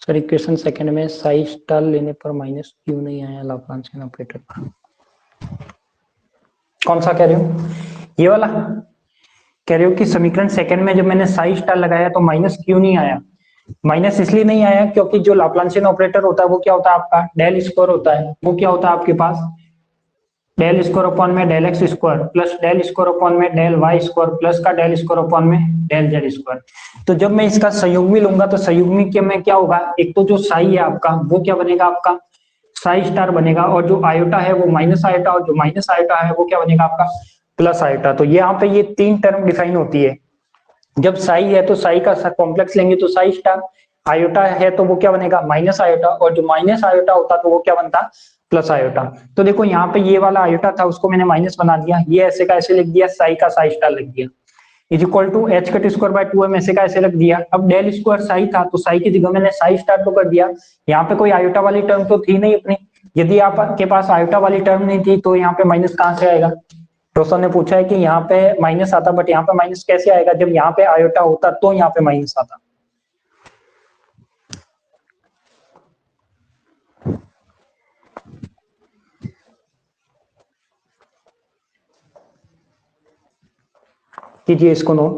[SPEAKER 1] सर इक्वेशन सेकंड में साई स्टार लेने पर माइनस क्यों नहीं आया लाप्लासियन ऑपरेटर पर, कौन सा कह रहे हो, ये वाला कह रहे हो कि समीकरण सेकंड में जब मैंने साई स्टार लगाया तो माइनस क्यों नहीं आया। माइनस इसलिए नहीं आया क्योंकि जो लाप्लासियन ऑपरेटर होता है वो क्या होता है आपका डेल स्क्वायर होता है। वो क्या होता है आपके पास, डेल स्क्वायर अपॉन में del x square plus del square upon में डेल वाई स्क्वायर प्लस का डेल स्क्वायर अपॉन में डेल जेड स्क्वायर। तो जब मैं इसका संयुग्मी लूंगा तो संयुग्मी के में क्या होगा, एक तो जो साई है आपका वो क्या बनेगा, आपका साई स्टार बनेगा, और जो आयोटा है वो माइनस आयोटा, और जो माइनस आयोटा है वो क्या बनेगा आपका प्लस आयोटा। तो यहाँ पे ये तीन टर्म डिफाइन होती है। जब साई है तो साई का कॉम्प्लेक्स लेंगे तो साई स्टार, आयोटा है तो वो क्या बनेगा माइनस आयोटा, और जो माइनस आयोटा होता तो वो क्या बनता प्लस आयोटा। तो देखो यहाँ पे ये वाला आयोटा था उसको मैंने माइनस बना दिया, ये ऐसे का ऐसे लिख दिया, साई का साई स्टार लिख दिया, is equal to h cut square by 2m ऐसे का ऐसे लग दिया। अब डेल स्क्वायर साई था तो साई की जगह मैंने साई स्टार तो कर दिया। यहाँ पे कोई आयोटा वाली टर्म तो थी नहीं अपनी, यदि आपके पास आयोटा वाली टर्म नहीं थी तो यहाँ पे माइनस कहाँ से आएगा। रोशन ने पूछा है कि यहाँ पे माइनस आता, बट यहाँ पे माइनस कैसे आएगा, जब यहाँ पे आयोटा होता तो यहाँ पे माइनस आता। कीजिए इसको नो।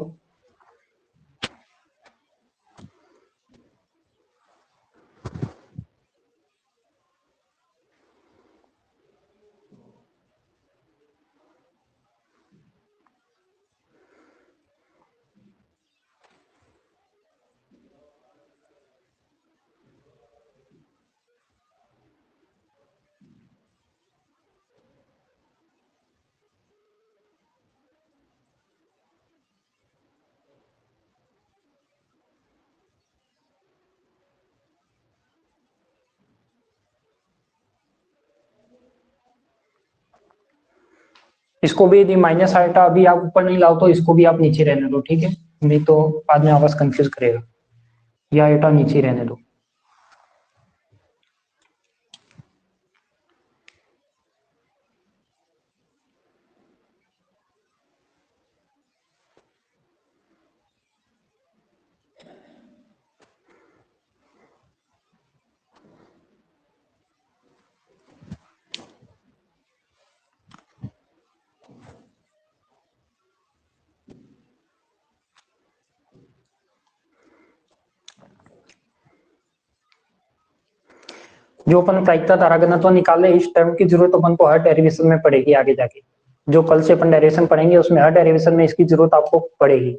[SPEAKER 1] इसको भी यदि माइनस आयोटा अभी आप ऊपर नहीं लाओ तो इसको भी आप नीचे रहने दो, ठीक है, नहीं तो बाद में आपस कंफ्यूज करेगा। ये आयोटा नीचे ही रहने दो। जो अपन प्रायिकता धारा घनत्व निकाले, इस टर्म की जरूरत अपन को हर डेरिवेशन में पड़ेगी आगे जाके। जो कल से अपन डेरिवेशन पढ़ेंगे उसमें हर डेरिवेशन में इसकी जरूरत आपको पड़ेगी।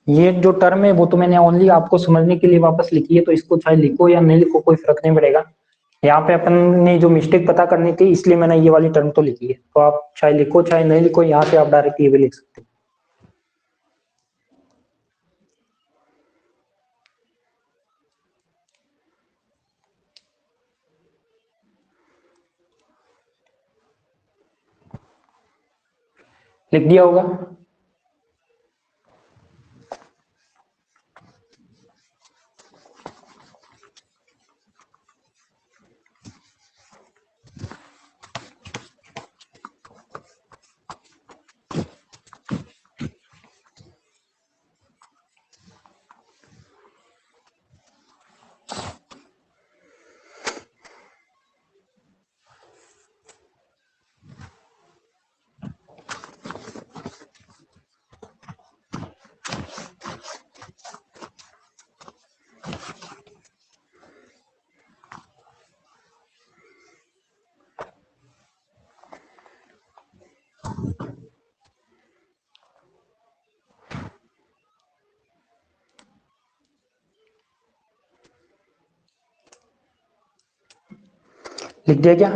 [SPEAKER 1] ये जो टर्म है वो तो मैंने ओनली आपको समझने के लिए वापस लिखी है, तो इसको चाहे लिखो या नहीं लिखो कोई फर्क नहीं पड़ेगा। यहाँ पे अपन ने जो मिस्टेक पता करनी थी इसलिए मैंने ये वाली टर्म तो लिखी है, तो आप चाहे लिखो चाहे नहीं लिखो, यहाँ पे आप डायरेक्ट ये भी लिख सकते हो। लिख दिया होगा। लिख दिया क्या?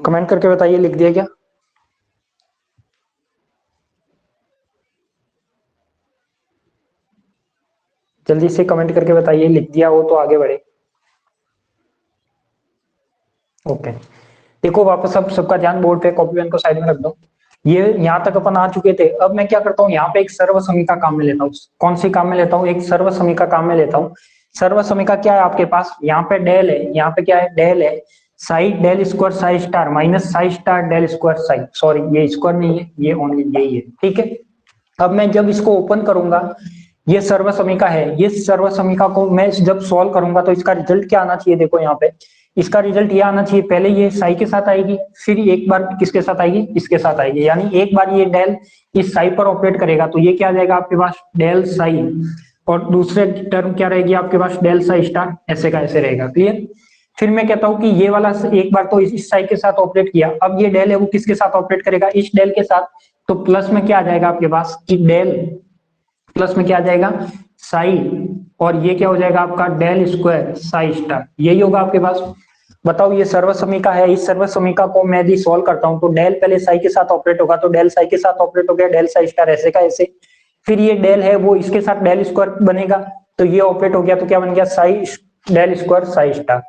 [SPEAKER 1] कमेंट करके बताइए लिख दिया क्या? जल्दी से कमेंट करके बताइए लिख दिया हो तो आगे बढ़े। ओके, देखो वापस अब सबका ध्यान बोर्ड पे, कॉपी पेन को साइड में रख दो। ये यहाँ तक अपन आ चुके थे। अब मैं क्या करता हूँ, यहाँ पे एक सर्व समीका काम में लेता हूँ। कौन सी काम में लेता हूँ? एक सर्व समीका काम में लेता हूँ। सर्व समीका क्या है आपके पास? यहाँ पे डेल है, यहाँ पे क्या है? डेल है psi del square psi star minus psi star del square psi, sorry ये स्क्वायर नहीं है, ये ओनली यही है, ठीक है। अब मैं जब इसको ओपन करूंगा, ये सर्व समीका है, ये सर्व समीका को मैं जब सॉल्व करूंगा तो इसका रिजल्ट क्या आना चाहिए? देखो यहाँ पे इसका रिजल्ट ये आना चाहिए, पहले ये साई के साथ आएगी, फिर एक बार किसके साथ आएगी? इसके साथ आएगी, यानी एक बार ये डेल इस साई पर ऑपरेट करेगा तो ये क्या आ जाएगा आपके पास? डेल साई, और दूसरे टर्म क्या रहेगी आपके पास? डेल साई स्टार, ऐसे का ऐसे रहेगा, क्लियर। फिर मैं कहता हूं कि ये वाला एक बार तो इस साई के साथ ऑपरेट किया, अब ये डेल है वो किसके साथ ऑपरेट करेगा? इस डेल के साथ, तो प्लस में क्या आ जाएगा आपके पास कि डेल, प्लस में क्या आ जाएगा? साई, और ये क्या हो जाएगा आपका? डेल स्क्वायर साई स्टार, यही होगा आपके पास। बताओ ये सर्व समीका है, इस सर्व समीका को मैं यदि सॉल्व करता हूं तो डेल पहले साई के साथ ऑपरेट होगा, तो डेल साई के साथ ऑपरेट हो गया, डेल साई स्टार ऐसे का ऐसे। फिर ये डेल है वो इसके साथ डेल स्क्वायर बनेगा, तो ये ऑपरेट हो गया, तो क्या बन गया? Psi del square psi star.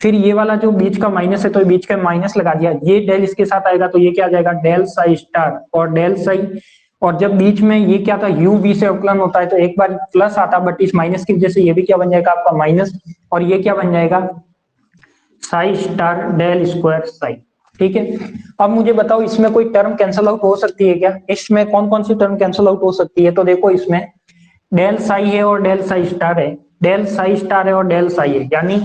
[SPEAKER 1] फिर ये वाला जो बीच का माइनस है तो ये बीच का माइनस लगा दिया, ये डेल इसके साथ आएगा तो ये क्या आ जाएगा डेल साई स्टार और डेल साई। और जब बीच में ये क्या था यू बी से अवकलन होता है तो एक बार प्लस आता, बट इस माइनस की वजह से ये भी क्या बन जाएगा आपका माइनस, और ये क्या बन जाएगा psi star del square psi. ठीक है, अब मुझे बताओ इसमें कोई टर्म कैंसिल आउट हो सकती है क्या? इसमें कौन कौन सी टर्म कैंसिल आउट हो सकती है? तो देखो इसमें डेल साई है और डेल साई स्टार है, डेल साई स्टार है और डेल साई है, यानी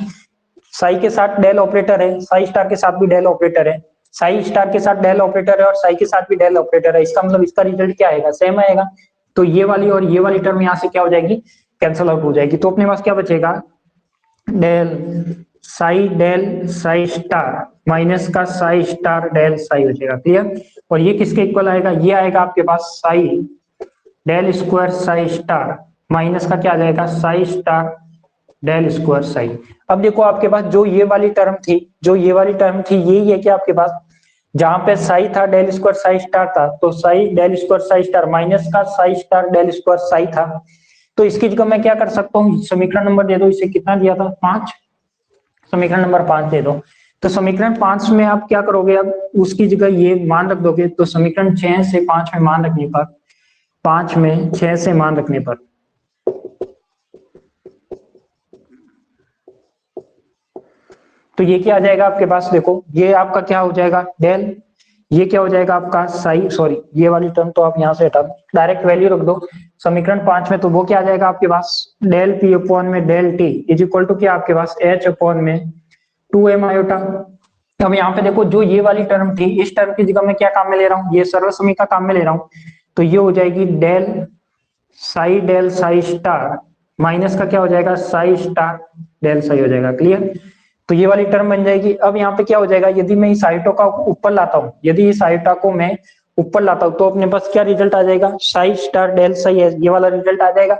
[SPEAKER 1] साई के साथ डेल ऑपरेटर है, साई स्टार के साथ भी डेल ऑपरेटर है, साई स्टार के साथ डेल ऑपरेटर है और साई के साथ भी डेल ऑपरेटर है। इसका मतलब इसका रिजल्ट क्या आएगा? सेम आएगा। तो ये वाली और ये वाली टर्म यहाँ से क्या हो जाएगी? कैंसिल आउट हो जाएगी। तो अपने पास क्या बचेगा? डेल साई स्टार माइनस का साई स्टार डेल साई हो जाएगा। क्लियर? और ये किसके इक्वल आएगा? ये आएगा आपके पास psi del square psi star minus का क्या आ जाएगा psi star del square psi. अब देखो आपके पास जो ये वाली टर्म थी, जो ये वाली टर्म थी यही है कि आपके पास जहां पे साई था डेल स्क्वायर साई स्टार था, तो psi del square psi star minus का psi star del square psi था। तो इसकी जगह मैं क्या कर सकता हूँ? समीकरण नंबर दे दो, इसे कितना दिया था 5, समीकरण नंबर 5 दे दो। तो समीकरण 5 में आप क्या करोगे? अब उसकी जगह ये मान रख दोगे, तो समीकरण 6 से 5 में मान रखने पर, 5 में 6 से मान रखने पर तो ये क्या आ जाएगा आपके पास? देखो ये आपका क्या हो जाएगा डेल, ये क्या हो जाएगा आपका साई, सॉरी ये वाली टर्म तो आप यहाँ से हटा दो, डायरेक्ट वैल्यू रख दो समीकरण 5 में। तो वो क्या आ जाएगा आपके पास? डेल पी अपॉन में del T is equal to क्या आपके पास? एच अपॉन में 2m आयोटा। अब यहाँ पे देखो जो ये वाली टर्म थी, इस टर्म की जगह मैं क्या काम में ले रहा हूँ? ये सर्वसमी का काम में ले रहा हूँ। तो ये हो जाएगी डेल साई स्टार माइनस का क्या हो जाएगा साई स्टार डेल साई हो जाएगा। क्लियर? तो ये वाली टर्म बन जाएगी। अब यहाँ पे क्या हो जाएगा? यदि मैं इस आयोटा का ऊपर लाता हूँ, यदि इस आयोटा को मैं ऊपर लाता हूँ तो अपने पास क्या रिजल्ट आ जाएगा? साई स्टार डेल साई है, ये वाला रिजल्ट आ जाएगा।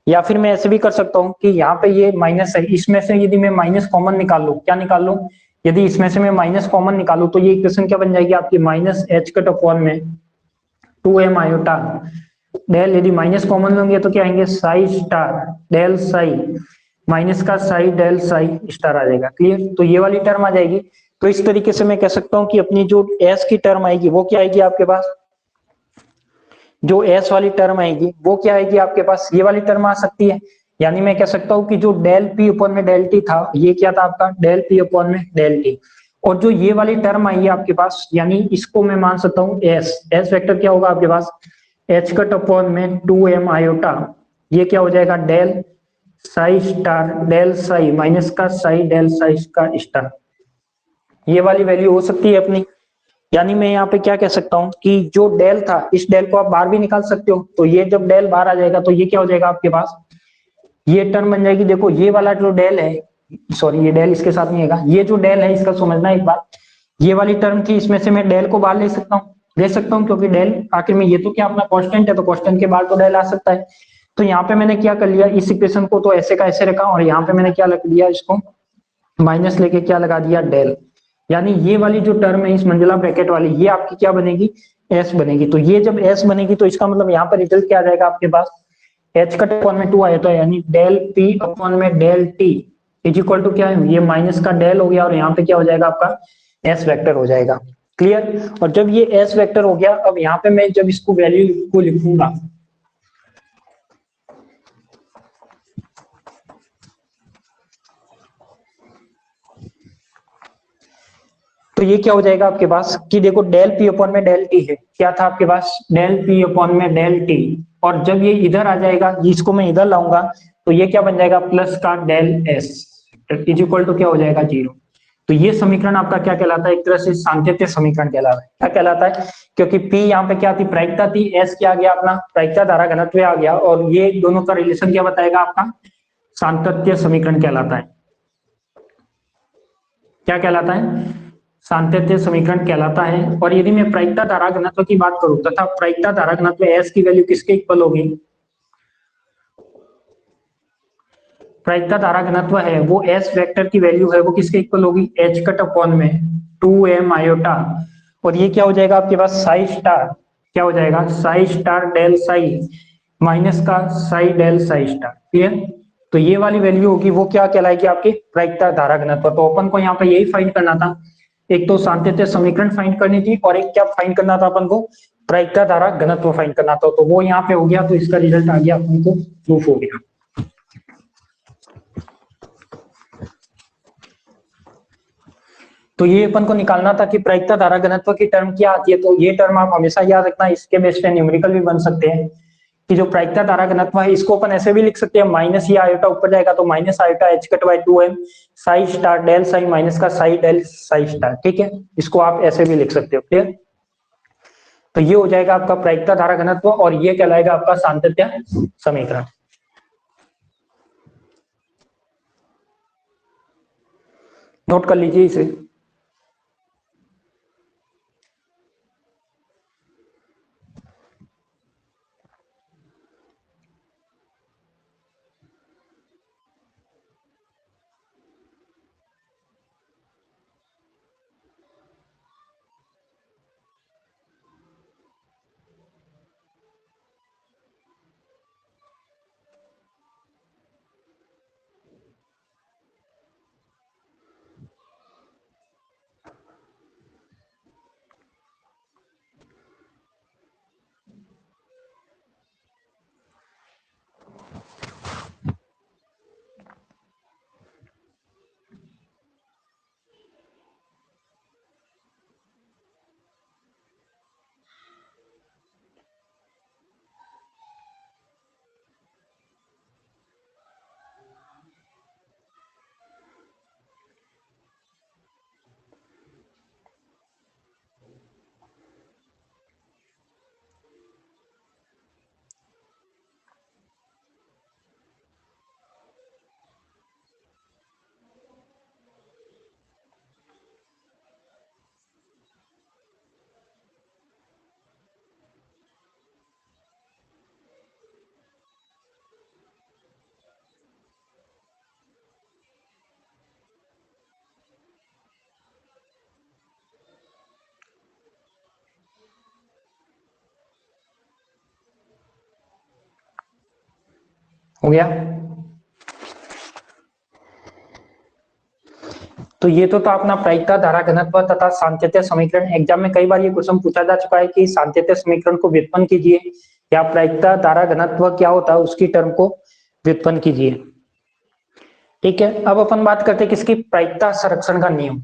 [SPEAKER 1] या फिर मैं ऐसे भी कर सकता हूँ कि यहाँ पे ये माइनस है, इसमें से यदि मैं माइनस कॉमन निकाल लूँ, क्या निकाल लूँ? यदि इसमें से मैं माइनस कॉमन निकालू तो ये इक्वेशन क्या बन जाएगी आपकी? माइनस एच कट अपॉन में 2m आयोटा डेल, यदि माइनस कॉमन लेंगे तो क्या आएंगे? Psi star del psi minus का साई डेल साई स्टार आ जाएगा। क्लियर? तो ये वाली टर्म आ जाएगी। तो इस तरीके से मैं कह सकता हूँ कि अपनी जो एस की टर्म आएगी वो क्या आएगी आपके पास? जो एस वाली टर्म आएगी वो क्या आएगी आपके पास? ये वाली टर्म आ सकती है। यानी मैं कह सकता हूँ कि जो डेल पी अपॉन में डेल टी था, ये क्या था आपका? डेल पी अपॉन में डेल टी। और जो ये वाली टर्म आई है आपके पास, यानी इसको मैं मान सकता हूँ एस वेक्टर क्या होगा आपके पास? एच कट अपॉन में 2m आयोटा, ये क्या हो जाएगा? Del psi star del psi minus का साई डेल साई का स्टार। ये वाली वैल्यू हो सकती है अपनी। यानी मैं यहाँ पे क्या कह सकता हूँ कि जो डेल था, इस डेल को आप बाहर भी निकाल सकते हो। तो ये जब डेल बाहर आ जाएगा तो ये क्या हो जाएगा आपके पास? ये टर्म बन जाएगी। देखो ये वाला जो डेल है, सॉरी ये डेल इसके साथ नहीं है, ये जो डेल है इसका समझना एक बात, ये वाली टर्म थी, इसमें से मैं डेल को बाहर ले सकता हूँ, क्योंकि डेल आखिर में ये तो क्या अपना कांस्टेंट है, तो कांस्टेंट के बाहर तो डेल आ सकता है। तो यहाँ पे मैंने क्या कर लिया, इस इक्वेशन को तो ऐसे का ऐसे रखा और यहाँ पे मैंने क्या लग दिया, इसको माइनस लेके क्या लगा दिया? डेल। यानी ये वाली जो टर्म है इस मंजिला ब्रैकेट वाली, ये आपकी क्या बनेगी? एस बनेगी। तो ये जब एस बनेगी तो इसका मतलब यहाँ पर रिजल्ट क्या आ जाएगा आपके पास? एच कट अपॉन में 2 आया था, यानी डेल पी अपॉन में del T is equal to क्या है? ये माइनस का डेल हो गया और यहाँ पे क्या हो जाएगा आपका? एस वेक्टर हो जाएगा। क्लियर? और जब ये एस वेक्टर हो गया, अब यहाँ पे मैं जब इसको वैल्यू को लिखूंगा, तो ये क्या हो जाएगा आपके पास कि देखो डेल पी अपॉन में डेल टी है, क्या था आपके पास? डेल पी अपॉन में डेल टी। और जब ये इधर आ जाएगा, इसको मैं इधर लाऊंगा, तो ये क्या बन जाएगा? प्लस का del S is equal to क्या हो जाएगा? 0। तो ये समीकरण आपका क्या कहलाता है? एक तरह से सांतत्य समीकरण कहलाता है। क्या कहलाता है? क्योंकि P यहाँ पे क्या थी? प्रायिकता थी। S क्या आ गया अपना? प्रायिकता धारा घनत्व आ गया। और ये दोनों का रिलेशन क्या बताएगा आपका? सांतत्य समीकरण कहलाता है। क्या कहलाता है? सांतत्य समीकरण कहलाता है। और यदि मैं प्रायिकता धारा घनत्व की बात करूं तथा प्रायिकता धारा घनत्व S की वैल्यू किसके इक्वल होगी? प्रायिकता धारा घनत्व है वो S वेक्टर की वैल्यू है वो किसके इक्वल होगी? H कट अपॉन में 2m आयोटा। और ये क्या हो जाएगा आपके पास? साई स्टार क्या हो जाएगा? Psi star del psi minus का psi del psi star. Clear? तो ये वाली वैल्यू होगी वो क्या कहलाएगी आपकी प्रायिकता धारा घनत्व। तो अपन को यहाँ पे यही फाइंड करना था, एक तो सांतत्य समीकरण फाइंड करनी थी और एक क्या फाइंड करना था अपन को, प्रायिकता धारा घनत्व फाइंड करना था। तो वो यहाँ पे हो गया, तो इसका रिजल्ट आ गया, अपन को प्रूफ हो गया। तो ये अपन को निकालना था कि प्रायिकता धारा घनत्व की टर्म क्या आती है। तो ये टर्म आप हमेशा याद रखना, इसके बेस पे न्यूमेरिकल भी बन सकते हैं कि जो प्रायिकता धारा घनत्व है इसको अपन ऐसे भी लिख सकते हैं, माइनस या आयोटा ऊपर जाएगा तो minus iota h cut by 2m psi star del psi minus का साई डेल साई स्टार, ठीक है, इसको आप ऐसे भी लिख सकते हो, क्लियर। तो ये हो जाएगा आपका प्रायिकता धारा घनत्व और ये कहलाएगा आपका सांतत्य समीकरण। नोट कर लीजिए इसे। हो गया। तो ये तो था अपना प्रायिकता धारा घनत्व तथा सांतत्य समीकरण। एग्जाम में कई बार ये क्वेश्चन पूछा जा चुका है कि सांतत्य समीकरण को व्युत्पन्न कीजिए या प्रायिकता धारा घनत्व क्या होता है उसकी टर्म को व्युत्पन्न कीजिए, ठीक है। अब अपन बात करते हैं किसकी, प्रायिकता संरक्षण का नियम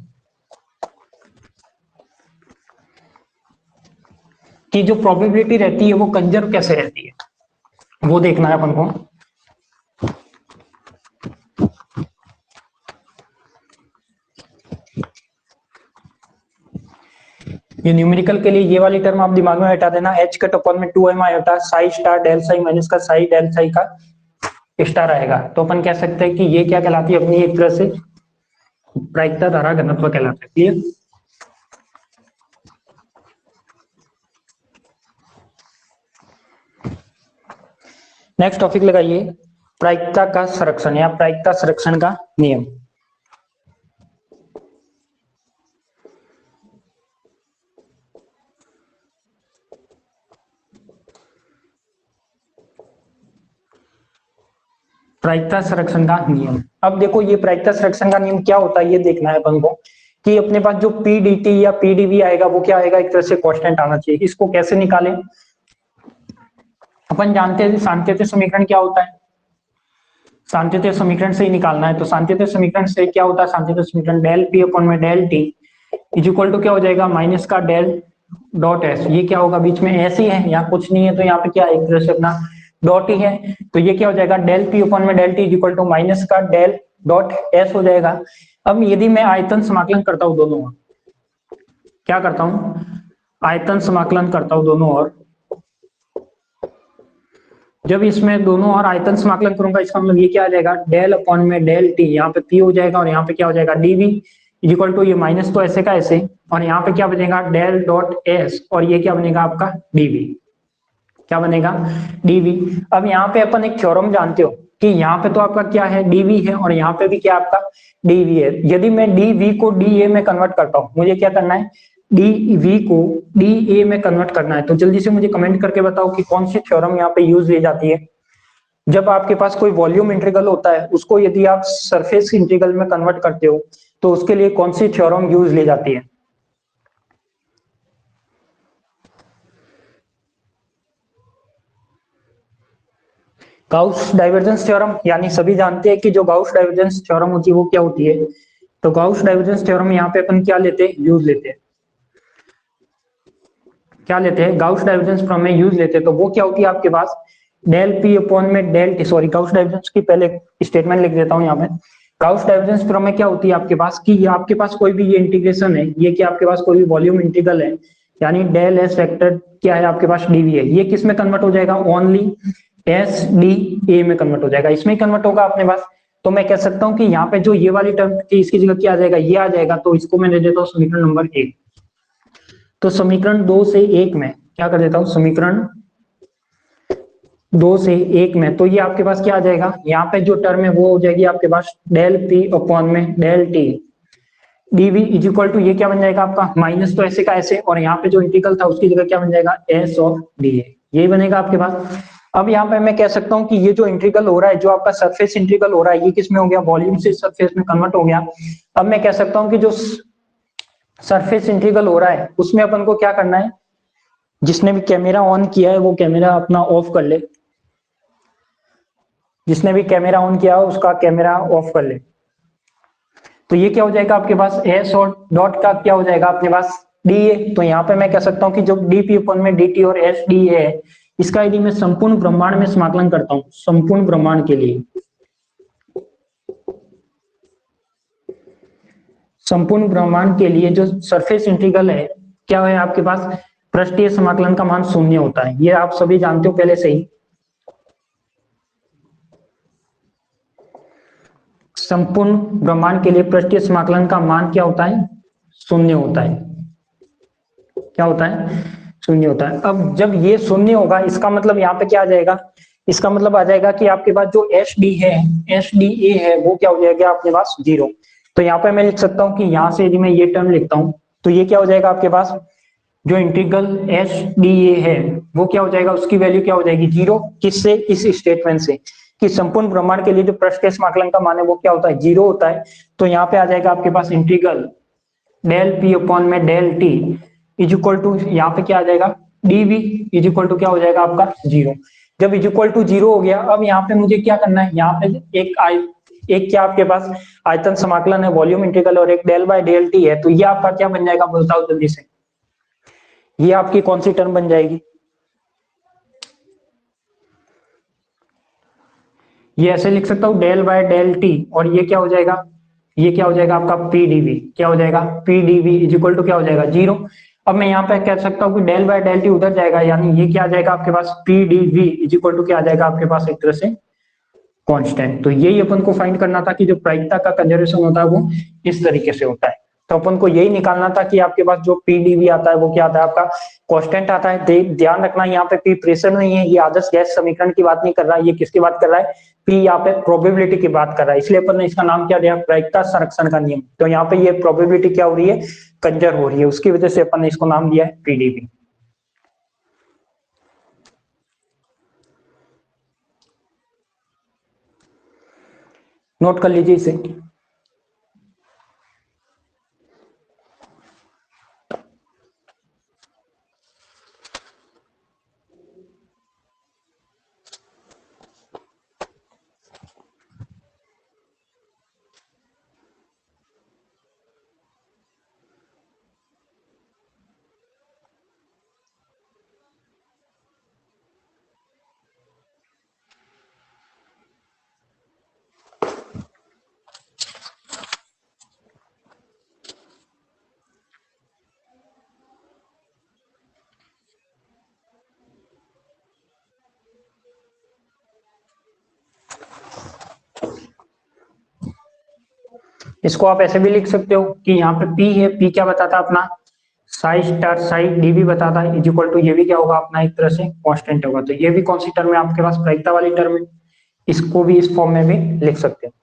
[SPEAKER 1] की जो प्रोबेबिलिटी रहती है वो कंजर्व कैसे रहती है वो देखना है अपन को। ये न्यूमेरिकल के लिए ये वाली टर्म आप दिमाग में हटा देना, h कट अपॉन में 2m iota psi star del psi minus का साई डेल साई का स्टार आएगा। तो अपन कह सकते हैं कि ये क्या कहलाती है अपनी एक तरह से प्रायिकता धारा घनत्व कहलाता है, क्लियर। नेक्स्ट टॉपिक लगाइए, प्रायिकता का संरक्षण या प्रायिकता संरक्षण का नियम। प्रायिकता संरक्षण का नियम, अब देखो ये प्रायिकता संरक्षण का नियम क्या होता है ये देखना है अपन को कि अपने पास जो पीडीटी या पीडीवी आएगा वो क्या आएगा, एक तरह से कांस्टेंट आना चाहिए। इसको कैसे निकालें, अपन जानते हैं सांतत्य समीकरण क्या होता है, सांतत्य समीकरण से ही निकालना है। तो सांतत्य समीकरण से क्या होता है, सांतत्य समीकरण डेल पी अपॉन में del T is equal to क्या हो जाएगा माइनस का डेल डॉट एस, ये क्या होगा बीच में एस ही है, यहाँ कुछ नहीं है तो यहाँ पे क्या एक तरह से अपना डॉट ही है। तो ये क्या हो जाएगा डेल पी अपॉन में del T is equal to minus का डेल डॉट एस हो जाएगा। अब यदि मैं आयतन समाकलन करता हूँ दोनों ओर, क्या करता हूँ आयतन समाकलन करता हूँ दोनों ओर, जब इसमें दोनों और आयतन समाकलन करूंगा इसका मतलब ये क्या आ जाएगा डेल अपॉन में डेल टी, यहाँ पे पी हो जाएगा और यहाँ पे क्या हो जाएगा डीवी इक्वल टू ये माइनस तो ऐसे का ऐसे और यहाँ पे क्या बनेगा डेल डॉट एस और ये क्या बनेगा आपका डीवी, क्या बनेगा डीवी। अब यहाँ पे अपन एक थ्योरम जानते हो कि यहाँ पे तो आपका क्या है डीवी है और यहाँ पे भी क्या आपका डीवी है। यदि मैं डीवी को डी ए में कन्वर्ट करता हूँ, मुझे क्या करना है डीवी को डी ए में कन्वर्ट करना है। तो जल्दी से मुझे कमेंट करके बताओ कि कौन सी थ्योरम यहाँ पे यूज की जाती है। जब आपके पास कोई वॉल्यूम इंटीग्रल होता है, उसको यदि आप सरफेस इंटीग्रल में कन्वर्ट करते हो तो उसके लिए कौन सी थ्योरम यूज ली जाती है? गाउस डाइवर्जेंस थ्योरम, यानी सभी जानते हैं कि जो गाउस डाइवर्जेंस थ्योरम होती है वो क्या होती है। तो गाउस डाइवर्जेंस थ्योरम यहाँ पे अपन क्या लेते हैं, यूज लेते हैं, क्या लेते हैं, गाउस डाइवर्जेंस थ्योरम में यूज लेते हैं। तो वो क्या होती है आपके पास, डेल पी अपॉन में del t, sorry Gauss divergence की पहले स्टेटमेंट लिख देता हूँ यहाँ पे। गाउस डाइवर्जेंस थ्योरम में क्या होती है आपके पास कि ये आपके पास कोई भी ये इंटीग्रेशन है, ये कि आपके पास कोई भी वॉल्यूम इंटीग्रल है, यानी डेल एस वेक्टर क्या है आपके पास डीवी है, ये किस में कन्वर्ट हो जाएगा, ओनली एस डी ए में कन्वर्ट हो जाएगा, इसमें कन्वर्ट होगा अपने पास। तो मैं कह सकता हूं कि यहाँ पे जो ये वाली टर्म थी इसकी जगह क्या आ जाएगा, ये आ जाएगा। तो इसको मैं दे देता हूँ समीकरण नंबर 1। तो समीकरण 2 से 1 में क्या कर देता हूँ, समीकरण 2 से 1 में, तो ये आपके पास क्या आ जाएगा, यहाँ पे जो टर्म है वो हो जाएगी आपके पास डेल पी अपॉन में del T DV is equal to, ये क्या बन जाएगा आपका, माइनस तो ऐसे का ऐसे, और यहाँ पे जो इंटीग्रल था उसकी जगह क्या बन जाएगा, एस ऑफ डी ए, यही बनेगा आपके पास। अब यहाँ पे मैं कह सकता हूँ कि ये जो इंटीग्रल हो रहा है, जो आपका सरफेस इंटीग्रल हो रहा है, ये किस में हो गया, वॉल्यूम से सरफेस में कन्वर्ट हो गया। अब मैं कह सकता हूँ कि जो सरफेस इंटीग्रल हो रहा है उसमें अपन को क्या करना है, जिसने भी कैमरा ऑन किया है वो कैमरा अपना ऑफ कर ले, जिसने भी कैमरा ऑन किया हो उसका कैमरा ऑफ कर ले। तो ये क्या हो जाएगा आपके पास, एस और डॉट का क्या हो जाएगा आपके पास, डी ए। तो यहाँ पे मैं कह सकता हूँ कि जो डी पी अपन में डी टी और एस डी है, इसका यदि मैं संपूर्ण ब्रह्मांड में समाकलन करता हूँ, संपूर्ण ब्रह्मांड के लिए, संपूर्ण ब्रह्मांड के लिए जो सरफेस इंटीग्रल है क्या है आपके पास, पृष्ठीय समाकलन का मान शून्य होता है, ये आप सभी जानते हो पहले से ही। संपूर्ण ब्रह्मांड के लिए पृष्ठीय समाकलन का मान क्या होता है, शून्य होता है। क्या होता है, शून्य होता है। अब जब ये शून्य होगा इसका मतलब यहाँ पे क्या आ जाएगा, इसका मतलब आ जाएगा कि आपके पास जो एच डी है, एच डी ए है, वो क्या हो जाएगा आपके पास जीरो। तो यहाँ पे मैं लिख सकता हूँ कि यहाँ से यदि मैं ये टर्म लिखता हूँ तो ये क्या हो जाएगा आपके पास, जो इंटीग्रल एच डी ए है वो क्या हो जाएगा, उसकी वैल्यू क्या हो जाएगी, जीरो। किससे, इस स्टेटमेंट से कि संपूर्ण ब्रह्मांड के लिए जो पृष्ठीय समाकलन का मान है वो क्या होता है, जीरो होता है। तो यहाँ पे आ जाएगा आपके पास इंटीग्रल डेल पी अपॉन में del T is equal to, यहाँ पे क्या आ जाएगा, डीवी इज इक्वल टू क्या हो जाएगा आपका जीरो। जब इज इक्वल टू जीरो हो गया, अब यहाँ पे मुझे क्या करना है, यहाँ पे एक क्या आपके पास आयतन समाकलन है, वॉल्यूम इंटीग्रल, और एक डेल बाय डेल टी है। तो ये आपका क्या बन जाएगा, बताओ जल्दी से, ये आपकी कौन सी टर्म बन जाएगी, ये ऐसे लिख सकता हूँ डेल बाय डेल टी, और ये क्या हो जाएगा, ये क्या हो जाएगा आपका पीडीवी, क्या हो जाएगा पीडीवी इज इक्वल टू क्या हो जाएगा जीरो। अब मैं यहाँ पे कह सकता हूँ कि डेल बाय डेल टी उधर जाएगा, यानी ये क्या आ जाएगा आपके पास, पीडीवी इज इक्वल टू क्या आ जाएगा आपके पास, एक तरह से कांस्टेंट। तो यही अपन को फाइंड करना था कि जो प्रायिकता का कंजर्वेशन होता है वो इस तरीके से होता है। तो अपन को यही निकालना था कि आपके पास जो पीडीवी आता है वो क्या आता है आपका, कांस्टेंट आता है। ध्यान रखना यहाँ पे पी प्रेशर नहीं है, ये आदर्श गैस समीकरण की बात नहीं कर रहा है, ये किसकी बात कर रहा है, पी यहाँ पे प्रोबेबिलिटी की बात कर रहा है, इसलिए अपन ने इसका नाम क्या दिया, प्रायिकता संरक्षण का नियम। तो यहाँ पे ये प्रोबेबिलिटी क्या हो रही है, कंजर्व हो रही है, उसकी वजह से अपन ने इसको नाम दिया है पीडीवी। नोट कर लीजिए इसे। इसको आप ऐसे भी लिख सकते हो कि यहाँ पे पी है, पी क्या बताता है अपना, साई स्टार साई डीवी बताता है, इज इक्वल टू ये भी क्या होगा अपना एक तरह से कांस्टेंट होगा। तो ये भी कौन सी टर्म है आपके पास, प्रायिकता वाली टर्म है, इसको भी इस फॉर्म में भी लिख सकते हैं।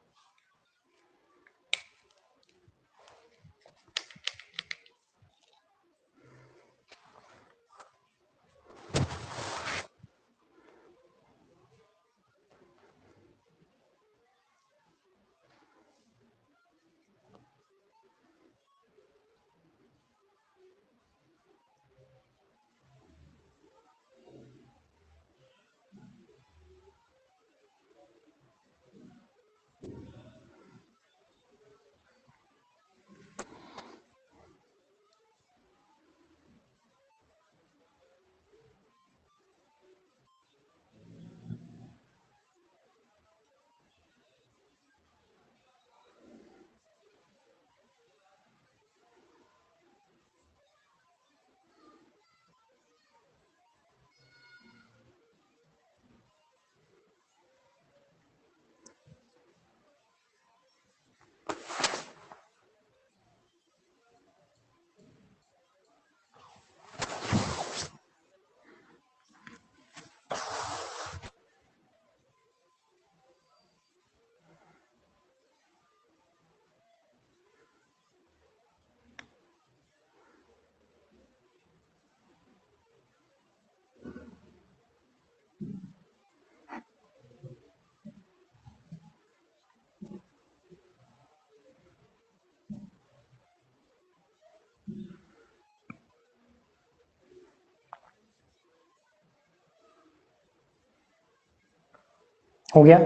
[SPEAKER 1] हो गया,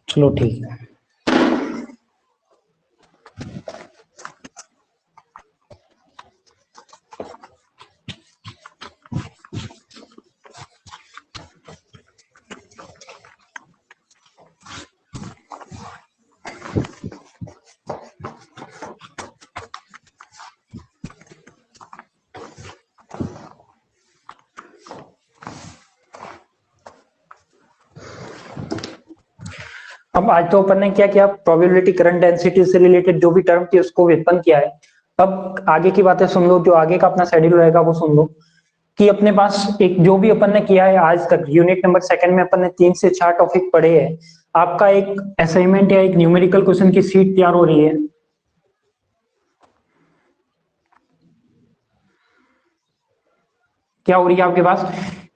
[SPEAKER 1] चलो ठीक है। अब आज तो अपन ने क्या किया, प्रोबेबिलिटी करंट डेंसिटी से रिलेटेड जो भी टर्म थी उसको व्युत्पन्न किया है। अब आगे की बातें सुन लो, जो आगे का अपना शेड्यूल रहेगा वो सुन लो कि अपने पास एक जो भी अपन ने किया है आज तक, यूनिट नंबर सेकंड में अपन ने 3 से 4 टॉपिक पढ़े हैं। आपका एक असाइनमेंट या एक न्यूमेरिकल क्वेश्चन की सीट तैयार हो रही है। क्या हो रही है आपके पास,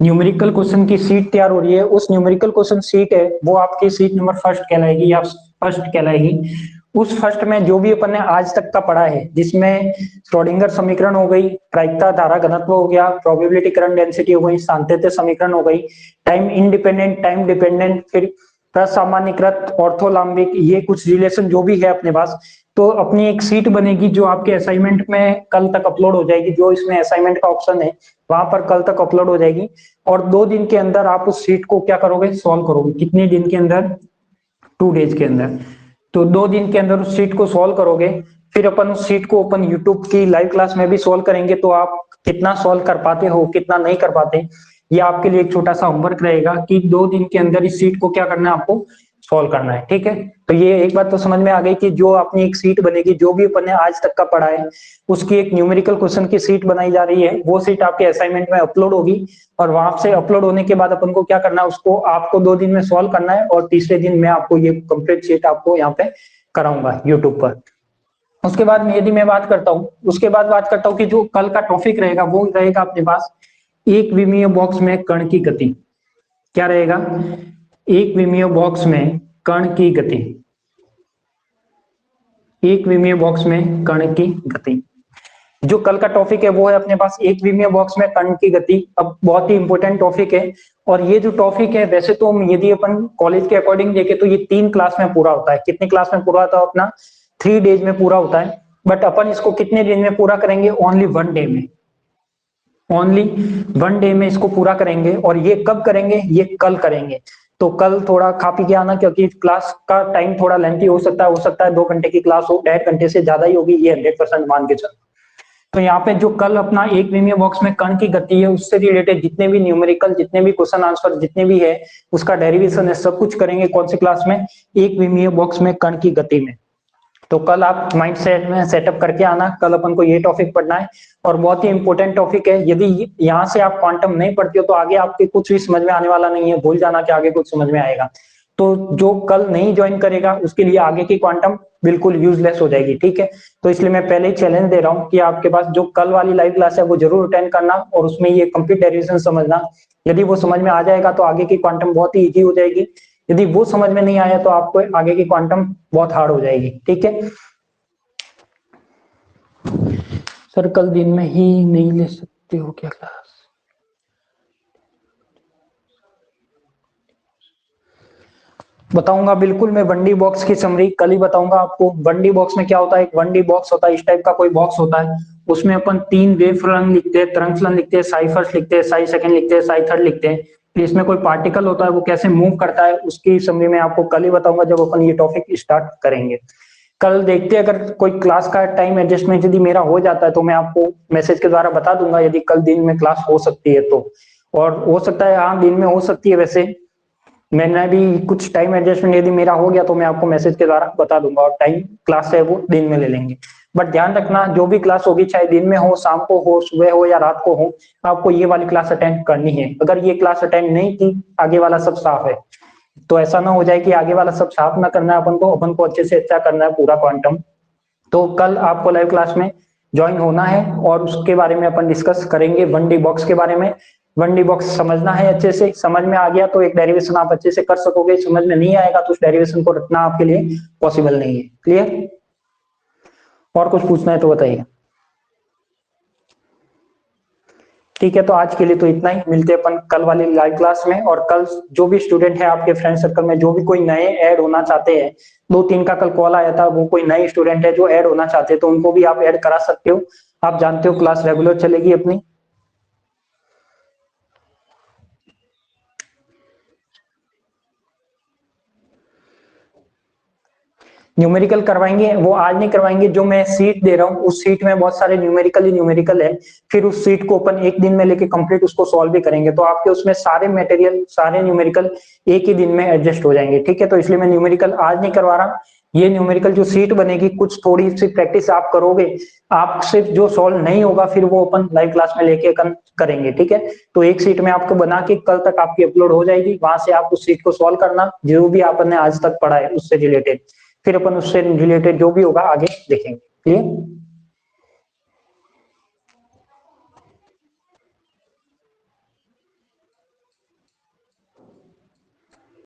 [SPEAKER 1] न्यूमेरिकल क्वेश्चन की सीट तैयार हो रही है। उस न्यूमेरिकल क्वेश्चन सीट है वो आपकी सीट नंबर फर्स्ट कहलाएगी या फर्स्ट कहलाएगी। उस फर्स्ट में जो भी अपन ने आज तक का पढ़ा है, जिसमें श्रोडिंगर समीकरण हो गई, प्रायिकता धारा घनत्व हो गया, प्रोबेबिलिटी करंट डेंसिटी हो गई, सांतत्य समीकरण हो गई, टाइम इंडिपेंडेंट, टाइम डिपेंडेंट, फिर प्रसामान्यीकृत, ऑर्थोलैम्बिक, ये कुछ रिलेशन जो भी है अपने पास, तो अपनी एक सीट बनेगी जो आपके असाइनमेंट में कल तक अपलोड हो जाएगी। जो इसमें असाइनमेंट का ऑप्शन है वहां पर कल तक अपलोड हो जाएगी, और 2 दिन के अंदर आप उस सीट को क्या करोगे, सॉल्व करोगे। कितने दिन के अंदर, 2 डेज के अंदर। तो 2 दिन के अंदर उस सीट को सॉल्व करोगे। फिर अपन उस सीट को अपन यूट्यूब की लाइव क्लास में भी सॉल्व करेंगे। तो आप कितना सॉल्व कर पाते हो, कितना नहीं कर पाते, ये आपके लिए एक छोटा सा होमवर्क रहेगा कि 2 दिन के अंदर इस सीट को क्या करना है, आपको सॉल्व करना है। ठीक है, तो ये एक बात तो समझ में आ गई कि जो अपनी एक सीट बनेगी, जो भी अपन ने आज तक का पढ़ा है उसकी एक न्यूमेरिकल क्वेश्चन की सीट बनाई जा रही है। वो सीट आपके असाइनमेंट में अपलोड होगी, और वहां से अपलोड होने के बाद अपन को क्या करना है, उसको आपको 2 दिन में सॉल्व करना है, और तीसरे दिन मैं आपको ये कंप्लीट सीट आपको यहाँ पे कराऊंगा यूट्यूब पर। उसके बाद में यदि मैं बात करता हूँ, उसके बाद बात करता हूँ कि जो कल का टॉपिक रहेगा वो रहेगा अपने पास एक विमीय बॉक्स में कण की गति। क्या रहेगा, एक विमीय बॉक्स में कण की गति, एक विमीय बॉक्स में कण की गति। जो कल का टॉपिक है वो है अपने पास एक विमीय बॉक्स में कण की गति। अब बहुत ही इंपॉर्टेंट टॉपिक है, और ये जो टॉपिक है वैसे तो यदि अपन कॉलेज के अकॉर्डिंग देखें तो ये 3 क्लास में पूरा होता है। कितनी क्लास में पूरा होता है अपना, 3 डेज में पूरा होता है। बट अपन इसको कितने दिन में पूरा करेंगे, ओनली 1 डे में, ओनली 1 डे में इसको पूरा करेंगे। और ये कब करेंगे, ये कल करेंगे। तो कल थोड़ा खा पी के आना, क्योंकि क्लास का टाइम थोड़ा लेंथी हो सकता है 2 घंटे की क्लास हो, 1.5 घंटे से ज्यादा ही होगी, ये 100% मान के चलो। तो यहाँ पे जो कल अपना एक विमीय बॉक्स में कण की गति है उससे रिलेटेड जितने भी न्यूमेरिकल, जितने भी क्वेश्चन आंसर जितने भी है, उसका डेरिवेशन है, सब कुछ करेंगे। कौन सी क्लास में, एक विमीय बॉक्स में कण की गति में। तो कल आप माइंड सेट में सेटअप करके आना, कल अपन को ये टॉपिक पढ़ना है, और बहुत ही इंपॉर्टेंट टॉपिक है। यदि यहाँ से आप क्वांटम नहीं पढ़ते हो तो आगे आपके कुछ भी समझ में आने वाला नहीं है, भूल जाना कि आगे कुछ समझ में आएगा। तो जो कल नहीं ज्वाइन करेगा उसके लिए आगे की क्वांटम बिल्कुल यूजलेस हो जाएगी। ठीक है, तो इसलिए मैं पहले ही चैलेंज दे रहा हूँ कि आपके पास जो कल वाली लाइव क्लास है वो जरूर अटेंड करना, और उसमें ये कंप्लीट डेरिवेशन समझना। यदि वो समझ में आ जाएगा तो आगे की क्वांटम बहुत ही इजी हो जाएगी। यदि वो समझ में नहीं आया तो आपको आगे की क्वांटम बहुत हार्ड हो जाएगी। ठीक है सर, कल दिन में ही नहीं ले सकते हो क्या क्लास? बताऊंगा बिल्कुल, मैं 1D बॉक्स की समरी कल ही बताऊंगा आपको। 1D बॉक्स में क्या होता है, एक 1D बॉक्स होता है, इस टाइप का कोई बॉक्स होता है। उसमें अपन 3 वेव फलन लिखते हैं, तरंग फलन लिखते हैं, साई फर्स्ट लिखते हैं, साई सेकंड लिखते हैं, साई थर्ड लिखते हैं। फिर इसमें कोई पार्टिकल होता है, वो कैसे मूव करता है उसकी समरी में आपको कल ही बताऊंगा जब अपन ये टॉपिक स्टार्ट करेंगे। कल देखते हैं, अगर कोई क्लास का टाइम एडजस्टमेंट यदि मेरा हो जाता है तो मैं आपको मैसेज के द्वारा बता दूंगा, यदि कल दिन में क्लास हो सकती है तो। और हो सकता है हाँ दिन में हो सकती है, वैसे मैंने भी कुछ टाइम एडजस्टमेंट यदि मेरा हो गया तो मैं आपको मैसेज के द्वारा बता दूंगा, और टाइम क्लास है वो दिन में ले लेंगे। बट ध्यान रखना, जो भी क्लास होगी चाहे दिन में हो, शाम को हो, सुबह हो या रात को हो, आपको ये वाली क्लास अटेंड करनी है। अगर ये क्लास अटेंड नहीं की, आगे वाला सब साफ है, तो ऐसा ना हो जाए कि आगे वाला सब साफ ना करना है अपन को अच्छे से अच्छा करना है पूरा क्वांटम। तो कल आपको लाइव क्लास में ज्वाइन होना है, और उसके बारे में अपन डिस्कस करेंगे 1D बॉक्स के बारे में। 1D बॉक्स समझना है अच्छे से, समझ में आ गया तो एक डेरिवेशन आप अच्छे से कर सकोगे, समझ में नहीं आएगा तो उस डेरिवेशन को रखना आपके लिए पॉसिबल नहीं है। क्लियर? और कुछ पूछना है तो बताइए। ठीक है, तो आज के लिए तो इतना ही, मिलते हैं अपन कल वाली लाइव क्लास में। और कल जो भी स्टूडेंट है आपके फ्रेंड सर्कल में, जो भी कोई नए ऐड होना चाहते हैं, 2-3 का कल कॉल आया था, वो कोई नए स्टूडेंट है जो ऐड होना चाहते हैं, तो उनको भी आप ऐड करा सकते हो। आप जानते हो क्लास रेगुलर चलेगी अपनी। न्यूमेरिकल करवाएंगे, वो आज नहीं करवाएंगे, जो मैं सीट दे रहा हूँ उस सीट में बहुत सारे न्यूमेरिकल ही न्यूमेरिकल है, फिर उस सीट को अपन एक दिन में लेके कंप्लीट उसको सॉल्व भी करेंगे, तो आपके उसमें सारे मटेरियल सारे न्यूमेरिकल एक ही दिन में एडजस्ट हो जाएंगे। ठीक है, तो इसलिए मैं न्यूमेरिकल आज नहीं करवा रहा। ये न्यूमेरिकल जो सीट बनेगी, कुछ थोड़ी सी प्रैक्टिस आप करोगे, आप सिर्फ जो सॉल्व नहीं होगा फिर वो अपन लाइव क्लास में लेके करेंगे। ठीक है, तो एक सीट में आपको बना के कल तक आपकी अपलोड हो जाएगी, वहां से आप उस सीट को सॉल्व करना, जो भी आपने आज तक पढ़ा है उससे रिलेटेड, फिर अपन उससे रिलेटेड जो भी होगा आगे देखेंगे। क्लियर?